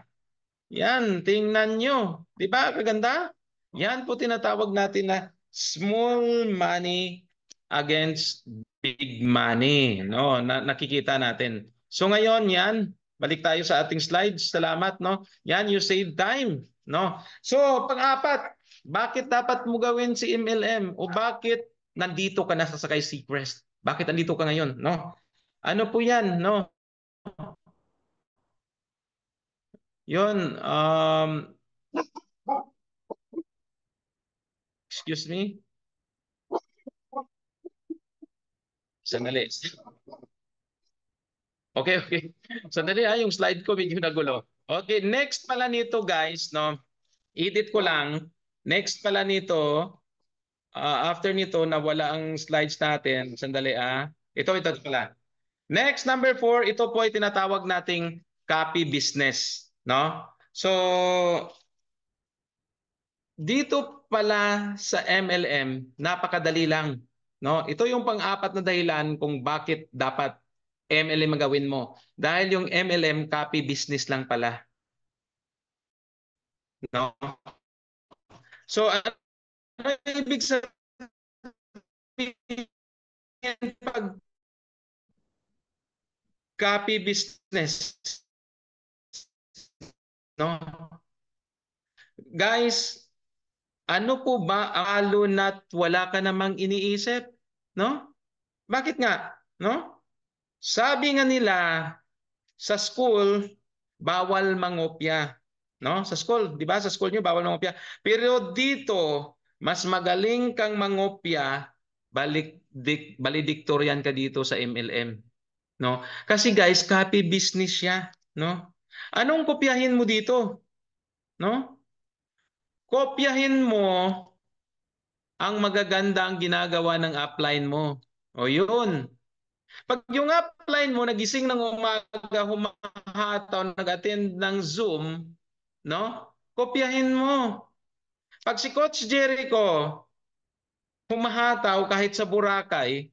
Yan, tingnan nyo. 'Di ba? Kaganda? Yan po tinatawag natin na small money against big money, no? Nakikita natin. So ngayon, yan, balik tayo sa ating slides. Salamat, no? Yan, you save time, no? So, pang-apat, bakit dapat mo gawin si MLM o bakit nandito ka na sa Sakay Sequest? Bakit nandito ka ngayon, no? Ano po 'yan, no? 'Yon, excuse me. Sandali. Okay, okay. Sandali yung slide ko medyo nagulo. Okay, next pala nito guys, no? Edit ko lang. Next pala nito, after nito nawala ang slides natin. Sandali Ito pala. Next number 4, ito po ay tinatawag nating copy business, no? So, dito pala sa MLM, napakadali lang, no? Ito yung pang-apat na dahilan kung bakit dapat MLM ang gawin mo. Dahil yung MLM copy business lang pala, no? So ano ibig sabihin pag copy business, no? Guys, ano po ba alo na't wala ka namang iniisip, no? Bakit nga, no? Sabi nga nila sa school bawal mangopya, no? Sa school, 'di ba? Sa school niyo bawal mangopya. Pero dito, mas magaling kang mangopya, valedictorian ka dito sa MLM, no? Kasi guys, copy business siya, no? Anong kopyahin mo dito, no? Kopyahin mo ang magaganda ang ginagawa ng upline mo. O yun. Pag yung upline mo nagising ng umaga, humahataw, nag-attend ng Zoom, no? Kopyahin mo. Pag si Coach Jericho humahataw kahit sa Boracay,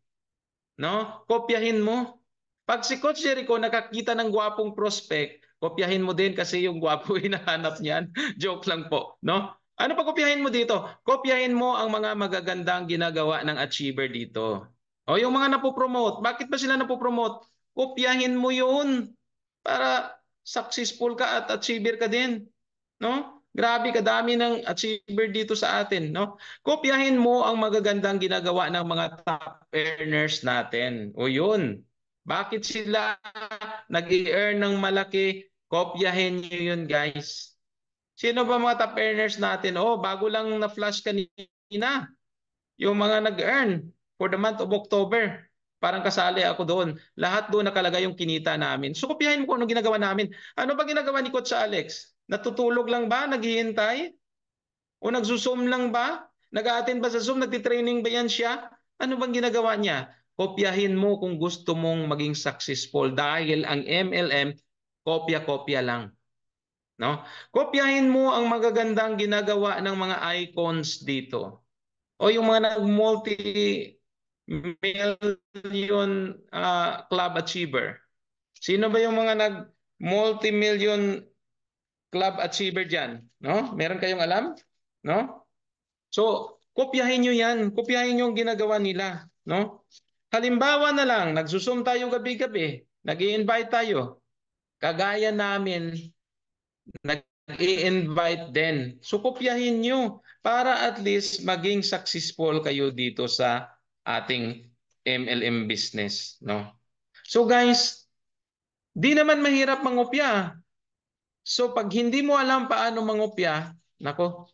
no? Kopyahin mo. Pag si Coach Jericho nakakita ng gwapong prospect, kopyahin mo din kasi yung gwapo hinahanap niyan. Joke lang po, no? Ano pa kopyahin mo dito? Kopyahin mo ang mga magagandang ginagawa ng achiever dito. O yung mga napopromote, bakit ba sila napopromote? Kopyahin mo yun para successful ka at achiever ka din, no? Grabe kadami ng achiever dito sa atin, no? Kopyahin mo ang magagandang ginagawa ng mga top earners natin. O yun. Bakit sila nag-i-earn ng malaki? Kopyahin niyo yun, guys. Sino ba mga top earners natin? Oh, bago lang na-flash kanina. Yung mga nag-earn for the month of October. Parang kasali ako doon. Lahat doon nakalagay yung kinita namin. So, kopyahin mo kung ano ginagawa namin. Ano ba ginagawa ni Coach Alex? Natutulog lang ba? Naghihintay? O nagsusum lang ba? Nag-a-attend ba sa Zoom? Nagtitraining ba yan siya? Ano bang ginagawa niya? Kopyahin mo kung gusto mong maging successful dahil ang MLM, kopya-kopya lang. No? Kopyahin mo ang magagandang ginagawa ng mga icons dito. O yung mga nag-multi-million club achiever. Sino ba yung mga nag-multi-million club achiever dyan? No? Meron kayong alam? No? So, kopyahin nyo yan. Kopyahin nyo yung ginagawa nila. No? Halimbawa na lang, nagsusum tayo gabi-gabi. Nag-i-invite tayo. Kagaya namin, nag-i-invite din. So, kopyahin nyo para at least maging successful kayo dito sa ating MLM business. No? So guys, di naman mahirap mangopya. So pag hindi mo alam paano mangopya, nako,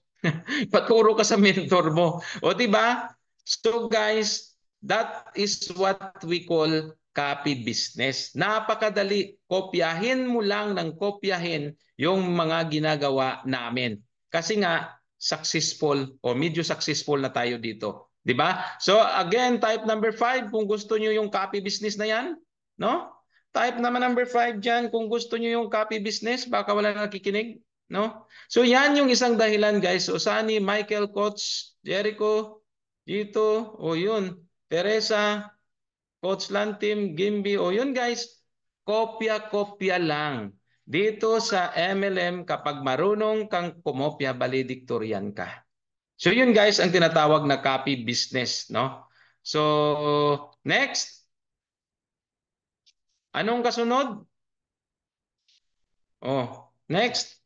paturo ka sa mentor mo. O di ba? So guys, that is what we call copy business. Napakadali. Kopyahin mo lang ng kopyahin yung mga ginagawa namin. Kasi nga, successful o medyo successful na tayo dito. Di ba? So again, type number 5 kung gusto nyo yung copy business na yan. No? Type naman number 5 dyan kung gusto nyo yung copy business. Baka wala nakikinig. No? So yan yung isang dahilan guys. So Sunny, Michael, Coach, Jericho, dito, o yun, Teresa, Coach Lantim, Gimby, o yun guys, kopya-kopya lang. Dito sa MLM, kapag marunong kang kumopya, valedictorian ka. So yun guys, ang tinatawag na copy business, no? So, next, anong kasunod? Oh, next.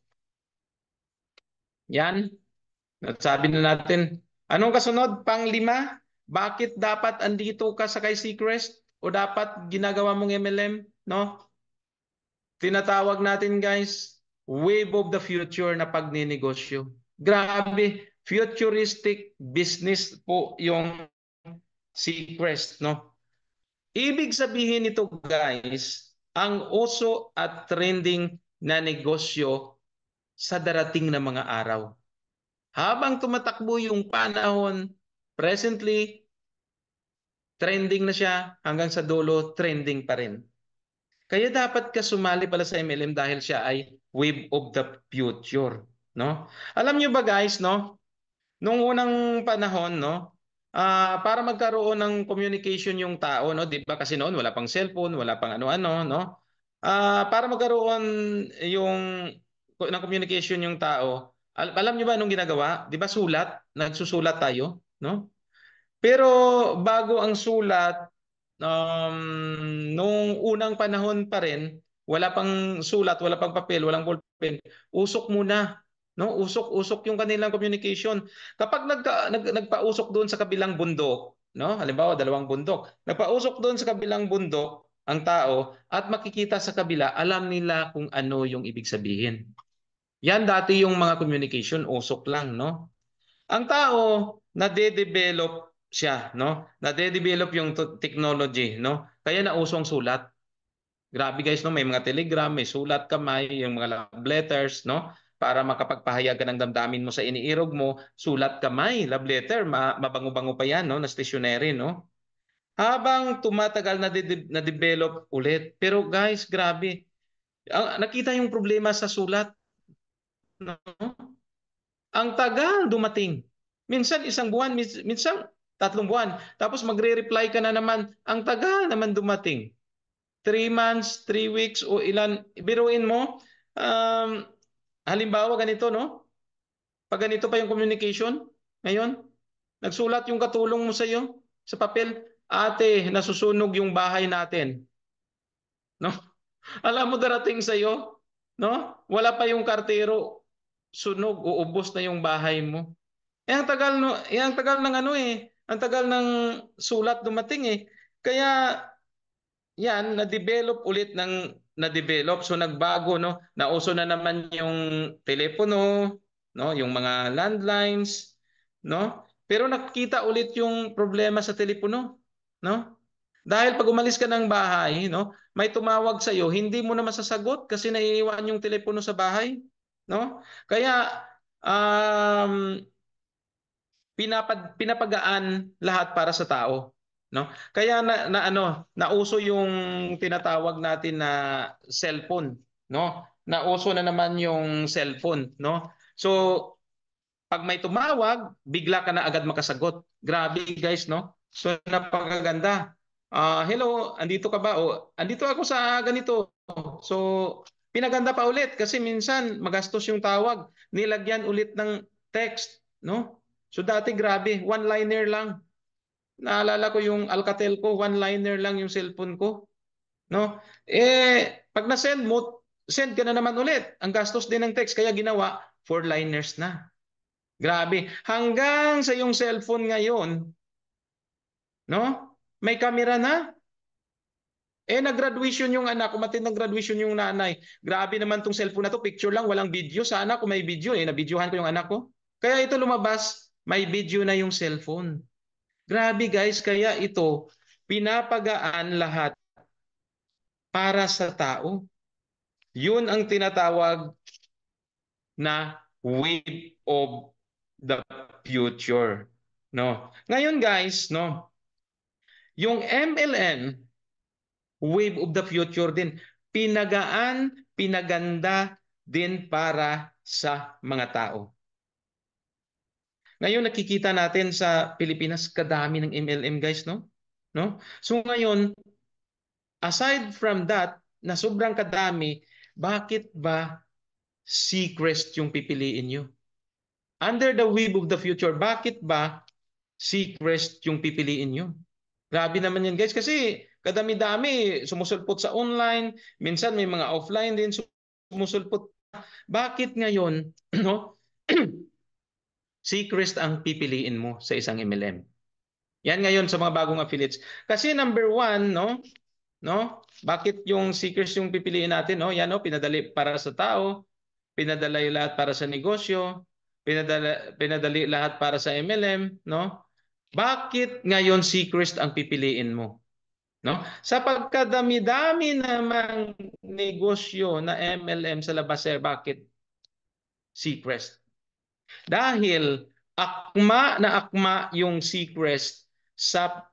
Yan. Sabi na natin, anong kasunod? Pang-5, bakit dapat andito ka sa kay Seacrest o dapat ginagawa mong MLM? No? Tinatawag natin guys, wave of the future na pagninegosyo. Grabe, futuristic business po yung Seacrest. No? Ibig sabihin nito guys, ang uso at trending na negosyo sa darating na mga araw. Habang tumatakbo yung panahon, presently, trending na siya hanggang sa dulo, trending pa rin. Kaya dapat ka sumali pala sa MLM dahil siya ay wave of the future. No? Alam nyo ba guys, no? Nung unang panahon, no? Para magkaroon ng communication yung tao, no? Di ba kasi noon wala pang cellphone, wala pang ano-ano, no? Para magkaroon yung ng communication yung tao, alam niyo ba anong ginagawa? Di ba sulat? Nagsusulat tayo, no? Pero bago ang sulat, nung unang panahon pa rin, wala pang sulat, wala pang papel, walang ballpen, usok muna. No? Usok yung kanilang communication. Kapag nagpausok doon sa kabilang bundok, no? Halimbawa, dalawang bundok, nagpausok doon sa kabilang bundok ang tao at makikita sa kabila, alam nila kung ano yung ibig sabihin. Yan dati yung mga communication, usok lang, no? Ang tao, nade-develop siya, no? Nade-develop yung technology, no? Kaya nausong sulat. Grabe guys, no? May mga telegram, may sulat kamay, yung mga love letters, no? Para makapagpahayag ka ng damdamin mo sa iniirog mo, sulat kamay, love letter, mabango-bango pa yan, no? Na stationery, no? habang tumatagal na develop ulit. Pero guys, grabe. Nakita yung problema sa sulat, no? Ang tagal dumating. Minsan isang buwan, minsan 3 buwan. Tapos magre-reply ka na naman, ang tagal naman dumating. 3 months, 3 weeks o ilan, biruin mo. Um, Halimbawa ganito, no? Pag ganito pa yung communication, ngayon, nagsulat yung katulong mo sa iyo sa papel, ate, nasusunog yung bahay natin. No? Alam mo darating sa iyo, no? Wala pa yung kartero, sunog, uubos na yung bahay mo. Ang tagal no, ang tagal ng ano eh, ang tagal ng sulat dumating eh. Kaya yan na-develop ulit ng na-develop, so nagbago, no, nauso na naman yung telepono, no, yung mga landlines, no, pero nakita ulit yung problema sa telepono, no, dahil pag umalis ka ng bahay, no, may tumawag sa iyo, hindi mo na masasagot kasi naiiwan yung telepono sa bahay, no, kaya um, pinapagaan lahat para sa tao, no? Kaya nauso yung tinatawag natin na cellphone, no? Nauso na naman yung cellphone, no? So pag may tumawag, bigla ka na agad makasagot. Grabe guys, no? So napakaganda. Hello, andito ka ba? O, andito ako sa ganito. So pinaganda pa ulit kasi minsan magastos yung tawag. Nilagyan ulit ng text, no? So dati grabe, one-liner lang. Naalala ko yung Alcatel ko, one-liner lang yung cellphone ko, no? Pag na-send mo, send ka na naman ulit. Ang gastos din ng text kaya ginawa four-liners na. Grabe. Hanggang sa yung cellphone ngayon, no? May camera na. Nag-graduation yung anak, umattend ng graduation yung nanay. Grabe naman tong cellphone na to, picture lang, walang video. Sana kung may video, na-videohan ko yung anak ko. Kaya ito lumabas, may video na yung cellphone. Grabe guys, kaya ito, pinapagaan lahat para sa tao. Yun ang tinatawag na wave of the future. No? Ngayon guys, no, yung MLM, wave of the future din, pinagaan, pinaganda din para sa mga tao. Ngayon nakikita natin sa Pilipinas kadami ng MLM guys, no? No? So ngayon, aside from that, na sobrang kadami, bakit ba Seacrest yung pipiliin nyo? Under the wave of the future, bakit ba Seacrest yung pipiliin nyo? Grabe naman yan guys kasi kadami-dami sumusulpot sa online, minsan may mga offline din sumusulpot. Bakit ngayon no? Seacrest ang pipiliin mo sa isang MLM? Yan ngayon sa mga bagong affiliates. Kasi number one, no? Bakit yung Seacrest yung pipiliin natin, no? Yan no, pinadali para sa tao, pinadali lahat para sa negosyo, pinadali lahat para sa MLM, no? Bakit ngayon Seacrest ang pipiliin mo? No? Sa pagkadami-dami namang negosyo na MLM sa labas, sir, bakit Seacrest? Dahil akma na akma yung Seacrest sa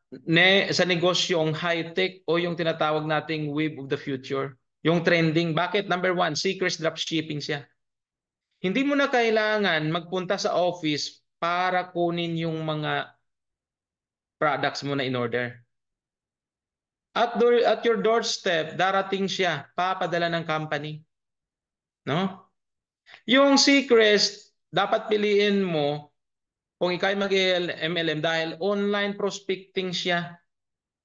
negosyong high-tech o yung tinatawag nating wave of the future. Yung trending. Bakit? Number one, Seacrest dropshipping siya. Hindi mo na kailangan magpunta sa office para kunin yung mga products mo na in-order. At your doorstep, darating siya, papadala ng company. No? Yung Seacrest, dapat piliin mo kung ikaw ay mag-MLM dahil online prospecting siya.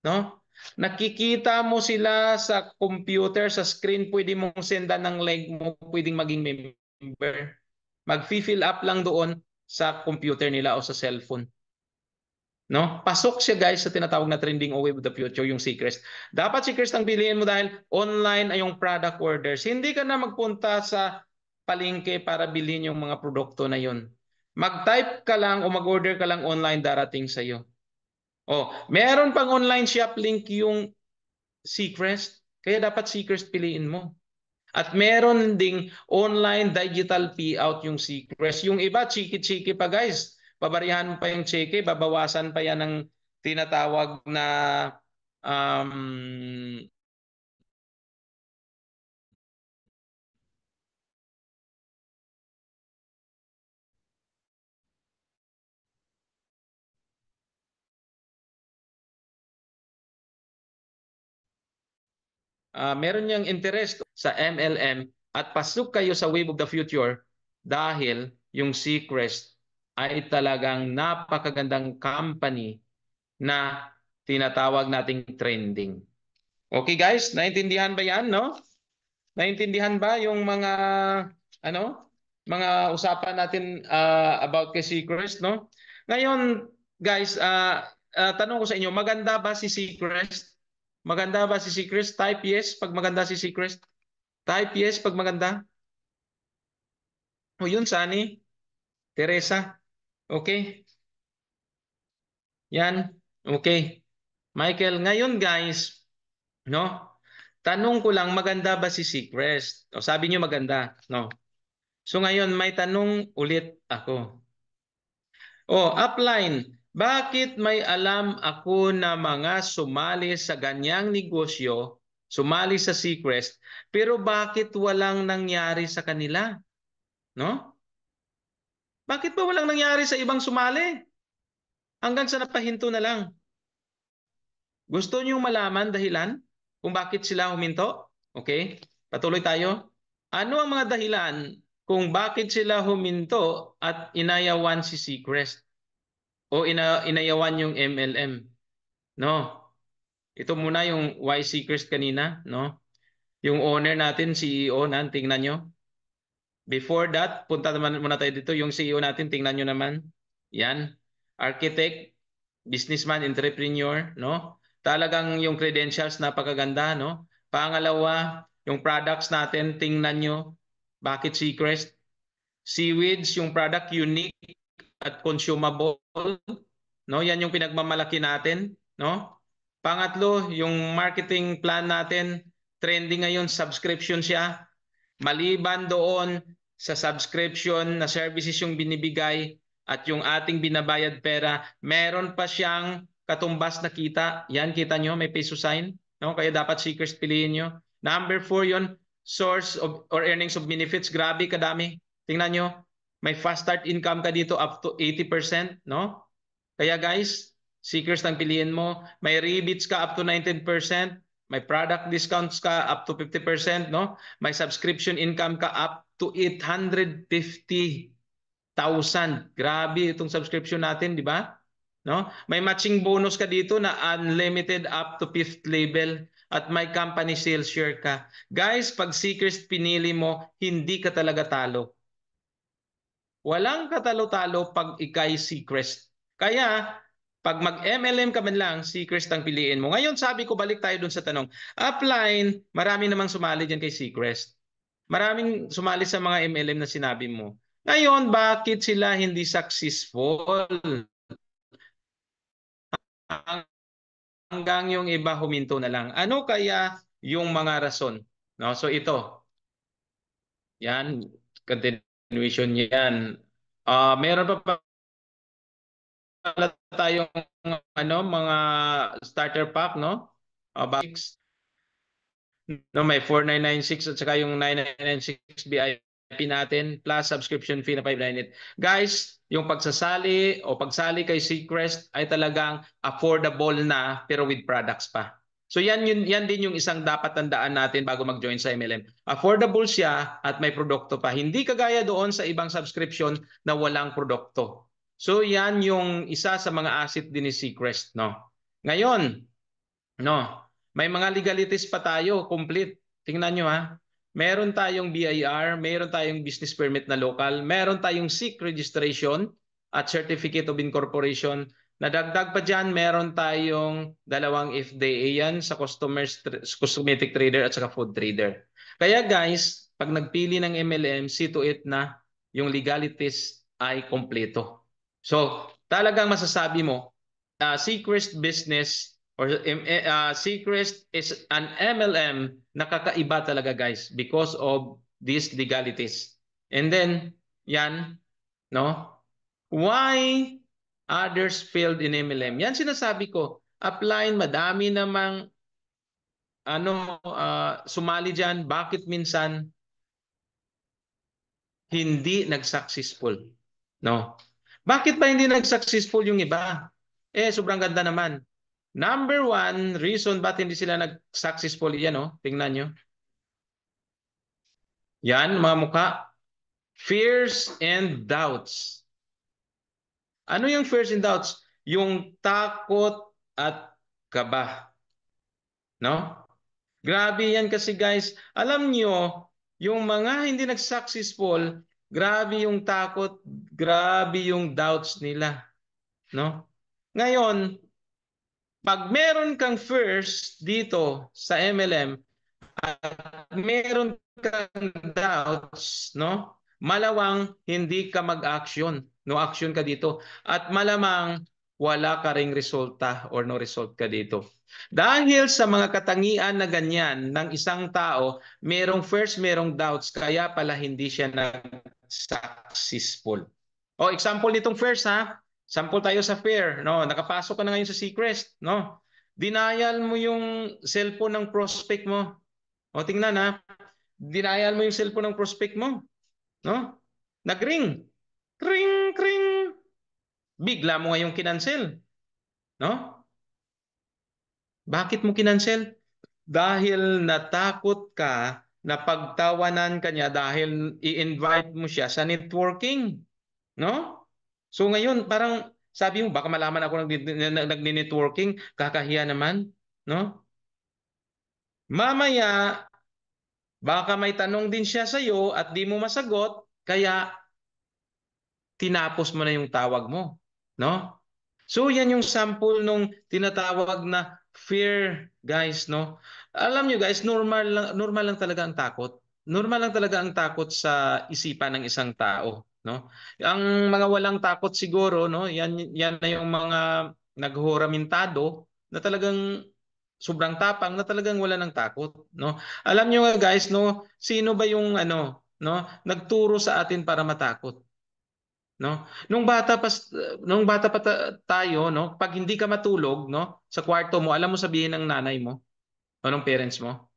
No? Nakikita mo sila sa computer, sa screen, pwede mong sendan ng link mo, pwedeng maging member. Mag-fill up lang doon sa computer nila o sa cellphone. No? Pasok siya guys sa tinatawag na trending o wave of the future, yung Seacrest. Dapat Seacrest ang piliin mo dahil online ay yung product orders. Hindi ka na magpunta sa palengke para bilhin yung mga produkto na yun. Mag-type ka lang o mag-order ka lang online, darating sa iyo. Oh, meron pang online shop link yung Seacrest. Kaya dapat Seacrest piliin mo. At meron ding online digital payout yung Seacrest. Yung iba, chiki-chiki pa guys. Babarihan mo pa yung cheque, babawasan pa yan ng tinatawag na um, meron niyang interest sa MLM at pasok kayo sa wave of the future dahil yung Seacrest ay talagang napakagandang company na tinatawag nating trending. Okay guys, naintindihan ba yan, no? Naintindihan ba yung mga ano, mga usapan natin about kay Seacrest, no? Ngayon, guys, tanong ko sa inyo, maganda ba si Seacrest? Maganda ba si Seacrest? Type yes pag maganda si Seacrest. Type yes pag maganda. O yun, Sunny, Teresa. Okay? Yan. Okay. Michael, ngayon guys, no? Tanong ko lang, maganda ba si Seacrest? O, sabi niyo maganda, no? So ngayon, may tanong ulit ako. O, upline, bakit may alam ako na mga sumali sa ganyang negosyo, sumali sa Seacrest, pero bakit walang nangyari sa kanila? No? Bakit ba walang nangyari sa ibang sumali? Hanggang sa napahinto na lang. Gusto niyo malaman dahilan kung bakit sila huminto? Okay? Patuloy tayo. Ano ang mga dahilan kung bakit sila huminto at inayawan si Seacrest o inayawan yung MLM? No. Ito muna yung why Seacrest kanina, no? Yung owner natin, CEO na, tingnan nyo. Before that, punta naman muna tayo dito. Yung CEO natin, tingnan nyo naman. Yan. Architect, businessman, entrepreneur, no? Talagang yung credentials napakaganda, no? Pangalawa, yung products natin, tingnan nyo. Bakit Seacrest? Seaweeds, yung product unique at consumable, no? Yan yung pinagmamalaki natin, no? Pangatlo, yung marketing plan natin, trending ngayon, subscription siya. Maliban doon sa subscription na services yung binibigay at yung ating binabayad pera, meron pa siyang katumbas na kita. Yan, kita nyo, may peso sign. No? Kaya dapat Seacrest piliin nyo. Number 4 yon, source of or earnings of benefits. Grabe, kadami. Tingnan nyo, may fast start income ka dito up to 80%. No? Kaya guys, Seacrest ang piliin mo. May rebates ka up to 19%. May product discounts ka up to 50%, no? May subscription income ka up to 850,000. Grabe itong subscription natin, di ba? No? May matching bonus ka dito na unlimited up to 5th level at may company sales share ka. Guys, pag Seacrest pinili mo, hindi ka talaga talo. Walang katalo-talo pag ikay Seacrest. Kaya, pag mag-MLM ka man lang, Seacrest ang piliin mo. Ngayon, sabi ko, balik tayo dun sa tanong. Upline, marami namang sumali dyan kay Seacrest. Maraming sumali sa mga MLM na sinabi mo. Ngayon, bakit sila hindi successful? Hanggang yung iba huminto na lang. Ano kaya yung mga rason? No? So ito, yan, continuation yan. Meron pa pala tayong ano, mga starter pack, no? No, may 4996 at saka yung 9996 VIP natin plus subscription fee na 598. Guys, yung pagsasali o pagsali kay Seacrest ay talagang affordable na pero with products pa. So yan din yung isang dapat tandaan natin bago mag-join sa MLM. Affordable siya at may produkto pa. Hindi kagaya doon sa ibang subscription na walang produkto. So yan yung isa sa mga asset din ni Seacrest, no. Ngayon, no, may mga legalities pa tayo, complete. Tingnan nyo ha. Meron tayong BIR, meron tayong business permit na local, meron tayong SIC registration at certificate of incorporation. Nadagdag pa dyan, meron tayong dalawang FDA yan sa cosmetic trader at saka food trader. Kaya guys, pag nagpili ng MLM, see to it na yung legalities ay kompleto. So, talagang masasabi mo, Seacrest business or Seacrest is an MLM na kakaiba talaga guys because of these legalities. And then, yan, no? Why Others failed in MLM. Yan sinasabi ko. Apply, madami namang sumali diyan. Bakit minsan hindi nag-successful? No? Bakit ba hindi nag-successful yung iba? Sobrang ganda naman. Number one reason ba't hindi sila nag-successful, yan tingnan nyo. Yan, mga mukha. Fears and doubts. Ano yung fears and doubts? Yung takot at kaba. No? Grabe yan kasi guys. Alam nyo, yung mga hindi nag-successful, grabe yung takot, grabe yung doubts nila. No? Ngayon, pag meron kang first dito sa MLM at meron kang doubts, no? Malawang hindi ka mag-action. No action ka dito. At malamang wala ka ring resulta or no result ka dito. Dahil sa mga katangian na ganyan ng isang tao, merong first, merong doubts, kaya pala hindi siya nag-successful. Example nitong first ha. Sample tayo sa fair, no? Nakapasok ka na ngayon sa Seacrest, no? Denial mo yung cellphone ng prospect mo. Tingnan ha. Denial mo yung cellphone ng prospect mo, no? Nagring. Ring, ring. Bigla mo ngayong kinancel, no? Bakit mo kinancel? Dahil natakot ka na pagtawanan ka niya dahil i-invite mo siya sa networking, no? So ngayon parang sabi mo baka malaman ako nag-networking, kakahiya naman, no? Mamaya baka may tanong din siya sa iyo at di mo masagot, kaya tinapos mo na yung tawag mo, no? So yan yung sample nung tinatawag na fear, guys, no? Alam nyo guys, normal lang talaga ang takot. Normal lang talaga ang takot sa isipan ng isang tao, no? Ang mga walang takot siguro, no? Yan na yung mga naghuramintado na talagang sobrang tapang na talagang wala ng takot, no? Alam nyo nga guys, no, sino ba yung no, nagturo sa atin para matakot? No? Nung bata pa tayo, no, pag hindi ka matulog, no, sa kwarto mo, alam mo sabihin ng nanay mo o ng parents mo,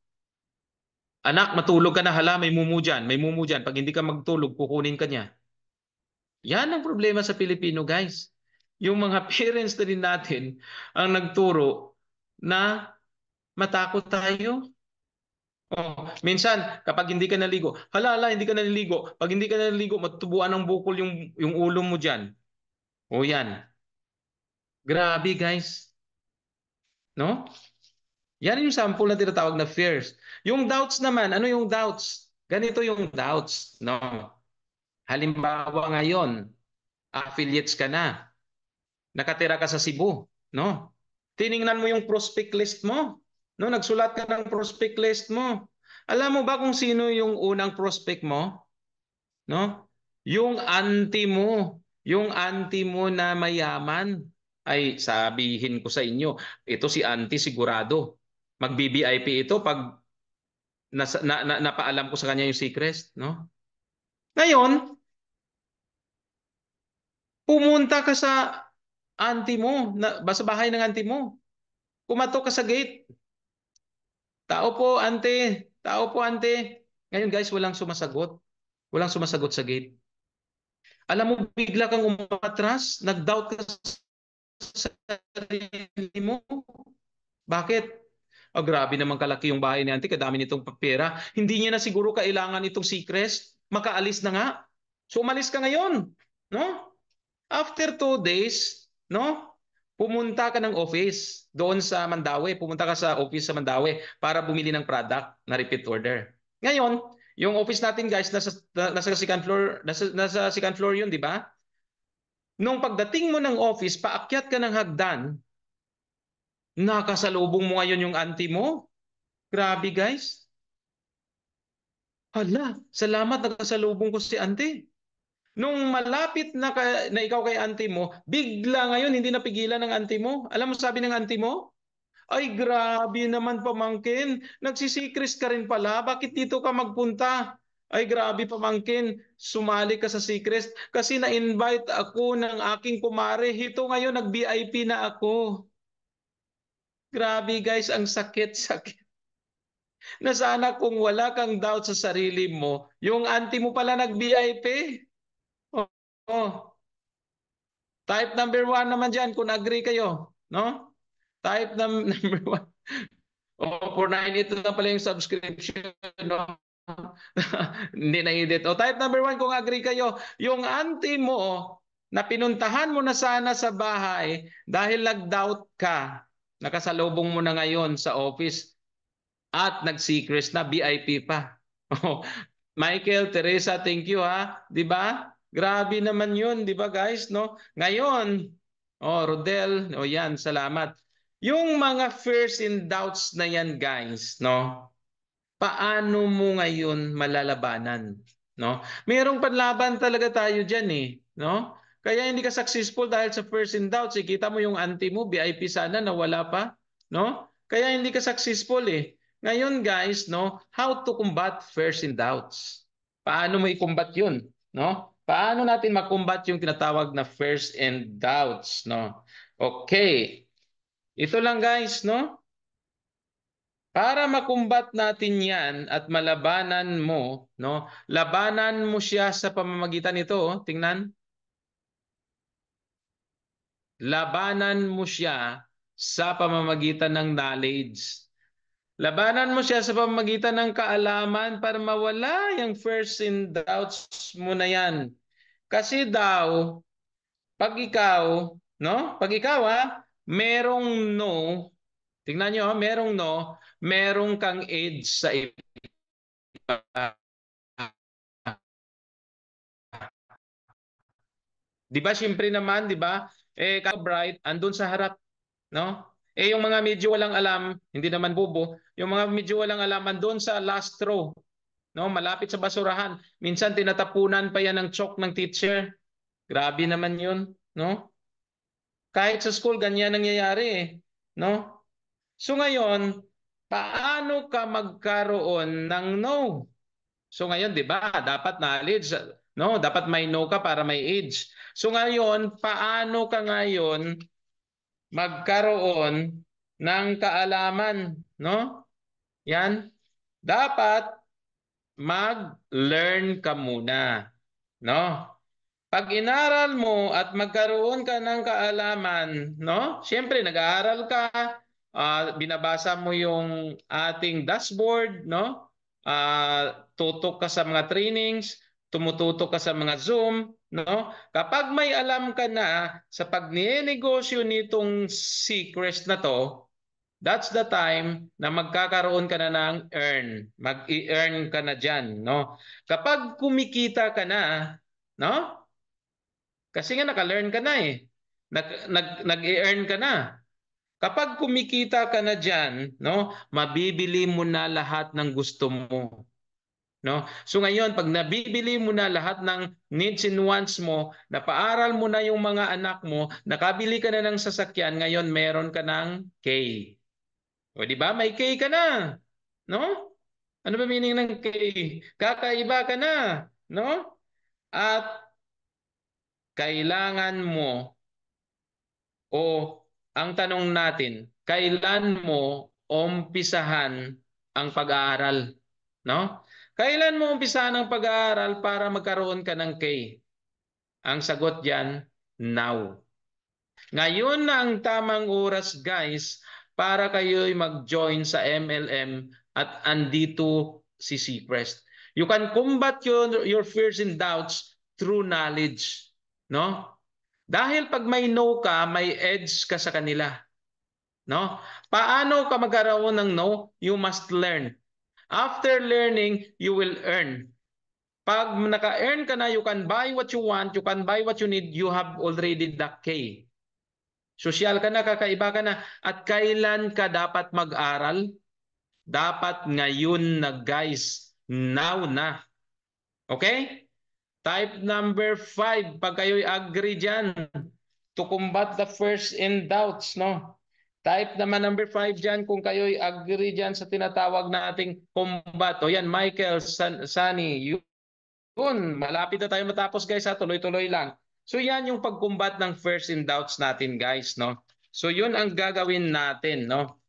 anak, matulog ka na, hala, may mumu dyan, may mumu dyan. Pag hindi ka magtulog, kukunin ka niya. Yan ang problema sa Pilipino, guys. Yung mga parents na rin natin ang nagturo na matakot tayo. Minsan, kapag hindi ka naligo, hala, hala, hindi ka naliligo. Pag hindi ka naliligo, matubuan ng bukol yung ulo mo dyan. Yan. Grabe guys, no? Yan yung sample na tinatawag na fears. Yung doubts naman, ano yung doubts? Ganito yung doubts, no? Halimbawa ngayon, affiliates ka na, nakatira ka sa Cebu, no? Tiningnan mo yung prospect list mo, no? Nagsulat ka ng prospect list mo. Alam mo ba kung sino yung unang prospect mo? No? Yung auntie mo na mayaman, ay sabihin ko sa inyo, ito si auntie sigurado. Mag-BBIP ito pag napaalam ko sa kanya yung secret, no? Ngayon, pumunta ka sa auntie mo, sa bahay ng auntie mo. Kumatok ka sa gate. Tao po, ante. Tao po, ante. Ngayon guys, walang sumasagot. Walang sumasagot sa gate. Alam mo, bigla kang umatras, nag-doubt ka sa sarili mo. Bakit? Grabe naman kalaki yung bahay ni auntie, kadami nitong pera. Hindi niya na siguro kailangan itong Seacrest. Makaalis na nga. So umalis ka ngayon, no? After 2 days, no? Pumunta ka ng office doon sa Mandaue. Pumunta ka sa office sa Mandaue para bumili ng product na repeat order. Ngayon, yung office natin guys, nasa second floor, nasa second floor yun, di ba? Nung pagdating mo ng office, paakyat ka ng hagdan, nakasalubong mo ngayon yung auntie mo. Grabe guys. Hala, salamat nakasalubong ko si auntie. Nung malapit na ikaw kay auntie mo, bigla ngayon hindi napigilan ng auntie mo. Alam mo sabi ng auntie mo? Ay grabe naman pamangkin, nagsisikris ka rin pala. Bakit dito ka magpunta? Ay grabe pamangkin, sumali ka sa Seacrest kasi na-invite ako ng aking kumare. Hito ngayon nag-VIP na ako. Grabe guys, ang sakit-sakit. Na sana kung wala kang doubt sa sarili mo, yung auntie mo pala nag-VIP. Oh, oh. Type number 1 naman dyan kung agree kayo. No? Type number 1. Oh, 498 na pala yung subscription. No? Hindi na edit. O type number 1 kung agree kayo. Yung auntie mo na pinuntahan mo na sana sa bahay dahil nag-doubt ka, nakasalubong mo na ngayon sa office at nag-secrets na VIP pa. Oh, Michael, Teresa, thank you ha. 'Di ba? Grabe naman 'yun, 'di ba guys, no? Ngayon, Rodel, yan, salamat. Yung mga fears and doubts na yan, guys, no? Paano mo ngayon malalabanan, no? Mayroong panlaban talaga tayo diyan eh, no? Kaya hindi ka successful dahil sa fears and doubts. Kita mo yung auntie mo, VIP sana, nawala pa, no? Kaya hindi ka successful eh. Ngayon guys, no, how to combat fears and doubts? Paano mo i-combat 'yun, no? Paano natin makombat yung tinatawag na fears and doubts, no? Okay. Ito lang guys, no? Para makumbat natin 'yan at malabanan mo, no? Labanan mo siya sa pamamagitan nito, tingnan. Labanan mo siya sa pamamagitan ng knowledge. Labanan mo siya sa pamamagitan ng kaalaman para mawala yung fears and doubts mo na 'yan. Kasi daw, pag ikaw, no? Pag ikaw merong no, tingnan niyo, merong no, merong kang edge sa iba. Di ba, siyempre naman, di ba? Bright, andun sa harap, no? Yung mga medyo walang alam, hindi naman bobo, yung mga medyo walang alam, andun sa last row, no? Malapit sa basurahan. Minsan tinatapunan pa yan ng chalk ng teacher. Grabe naman yun, no? Kahit sa school, ganyan nangyayari eh, no? So ngayon, paano ka magkaroon ng no? So ngayon, 'di ba? Dapat knowledge, no? Dapat may know ka para may age. So ngayon, paano ka ngayon magkaroon ng kaalaman, no? Yan. Dapat mag-learn ka muna, no? Pag inaral mo at magkaroon ka ng kaalaman, no? Siyempre nag-aaral ka, binabasa mo yung ating dashboard, no? Tutok ka sa mga trainings, tumututok ka sa mga Zoom, no? Kapag may alam ka na sa pagnenegosyo nitong Seacrest na to, that's the time na magkakaroon ka na ng earn. Mag-i-earn ka na diyan, no? Kapag kumikita ka na, no? Kasi nga naka-learn ka na eh. Nag-i-earn ka na. Kapag kumikita ka na diyan, no, mabibili mo na lahat ng gusto mo, no? So ngayon, pag nabibili mo na lahat ng needs and wants mo, napaaral mo na yung mga anak mo, nakabili ka na ng sasakyan, ngayon meron ka ng K. O di ba? May K ka na, no? Ano ba meaning ng K? Kakaiba ka na, no? At kailangan mo, o ang tanong natin, kailan mo umpisahan ang pag-aaral, no? Kailan mo umpisahan ang pag-aaral para magkaroon ka ng K? Ang sagot diyan, now. Ngayon na ang tamang oras, guys, para kayo'y mag-join sa MLM at andito si Seacrest. You can combat your fears and doubts through knowledge, no? Dahil pag may know ka, may edge ka sa kanila, no? Paano ka magkaroon ng know? You must learn. After learning, you will earn. Pag naka-earn ka na, you can buy what you want, you can buy what you need, you have already the K. Sosyal ka na, kakaiba ka na. At kailan ka dapat mag-aral? Dapat ngayon na, guys. Now na. Okay? Type number 5, pag kayo'y agree dyan, to combat the fears and doubts, no? Type naman number 5 dyan kung kayo'y agree dyan sa tinatawag nating combat. O yan, Michael, Sunny, yun, malapit na tayo matapos guys ha, tuloy-tuloy lang. So yan yung pagkumbat ng first in doubts natin guys, no? So yun ang gagawin natin, no?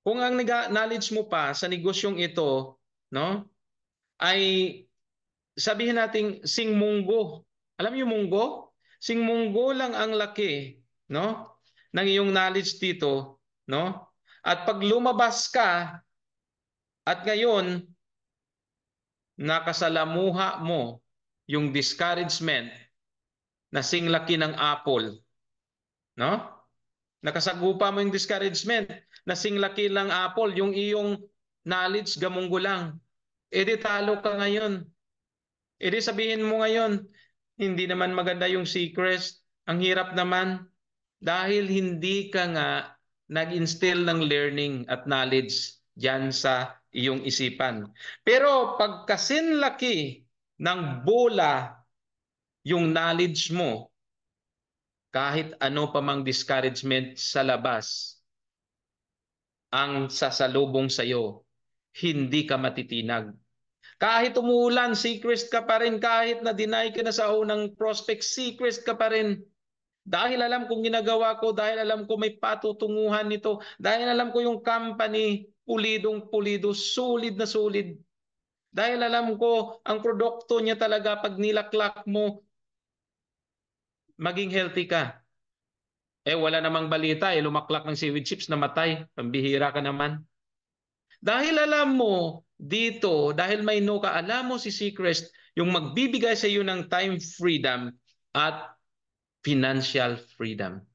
Kung ang knowledge mo pa sa negosyong ito, no, ay sabihin nating sing munggo. Alam niyo munggo? Sing munggo lang ang laki, no, ng iyong knowledge dito, no? At pag lumabas ka at ngayon nakasalamuha mo yung discouragement na singlaki ng apple, no? Nakasagupa mo yung discouragement na singlaki lang apple, yung iyong knowledge gamunggo lang. E di talo ka ngayon. E di sabihin mo ngayon, hindi naman maganda yung secret. Ang hirap naman dahil hindi ka nga nag-instill ng learning at knowledge diyan sa iyong isipan. Pero pagkasinlaki ng bola yung knowledge mo, kahit ano pa mang discouragement sa labas ang sasalubong sa iyo, hindi ka matitinag. Kahit umuulan, secret ka pa rin. Kahit na-deny ka na sa unang prospect, secret ka pa rin. Dahil alam kong ginagawa ko, dahil alam ko may patutunguhan nito, dahil alam ko yung company, pulidong pulido, solid na solid. Dahil alam ko, ang produkto niya talaga, pag nilaklak mo, maging healthy ka. Eh wala namang balita, lumaklak ng seaweed chips, namatay. Pambihira ka naman. Dahil alam mo dito, dahil may no ka, alam mo si Seacrest, yung magbibigay sa iyo ng time freedom at financial freedom.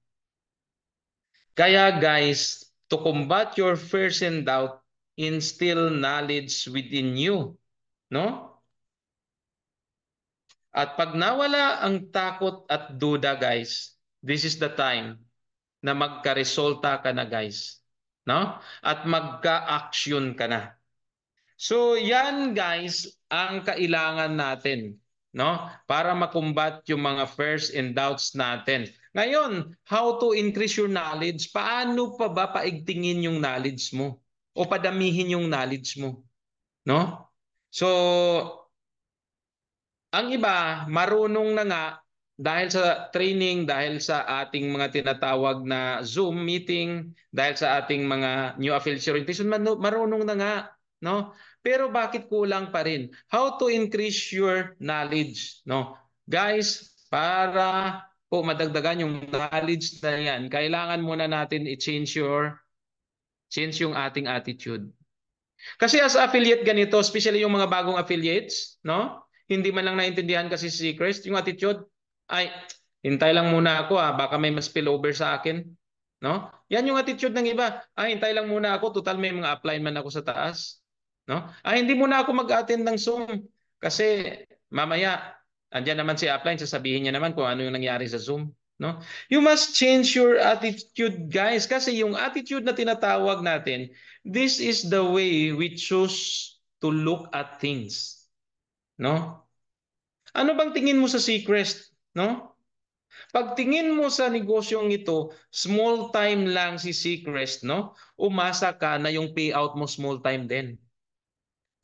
Kaya guys, to combat your fears and doubt, instill knowledge within you, no? At pag nawala ang takot at duda, guys, this is the time na magka-resulta ka na, guys, no? At magka-action ka na. So, yan guys ang kailangan natin, no? Para makumbat yung mga fears and doubts natin. Ngayon, how to increase your knowledge? Paano pa ba paigtingin yung knowledge mo? O padamihin yung knowledge mo, no? So, ang iba, marunong na nga dahil sa training, dahil sa ating mga tinatawag na Zoom meeting, dahil sa ating mga new affiliate orientation, marunong na nga, no? Pero bakit kulang pa rin? How to increase your knowledge, no? Guys, para po madagdagan yung knowledge na yan, kailangan muna natin i-change yung ating attitude. Kasi as affiliate ganito, especially yung mga bagong affiliates, no? Hindi man lang naintindihan kasi si Chris, yung attitude, ay, hintay lang muna ako baka may mas spillover sa akin, no? Yan yung attitude ng iba. Ay, hintay lang muna ako, total may mga apply man ako sa taas, no? Ay, hindi muna ako mag-attend ng Zoom kasi mamaya andyan naman si upline, sasabihin niya naman kung ano yung nangyari sa Zoom, no? You must change your attitude, guys, kasi yung attitude na tinatawag natin, this is the way we choose to look at things, no? Ano bang tingin mo sa Seacrest, no? Pag tingin mo sa negosyong ito, small time lang si Seacrest, no? Umasa ka na yung payout mo small time din.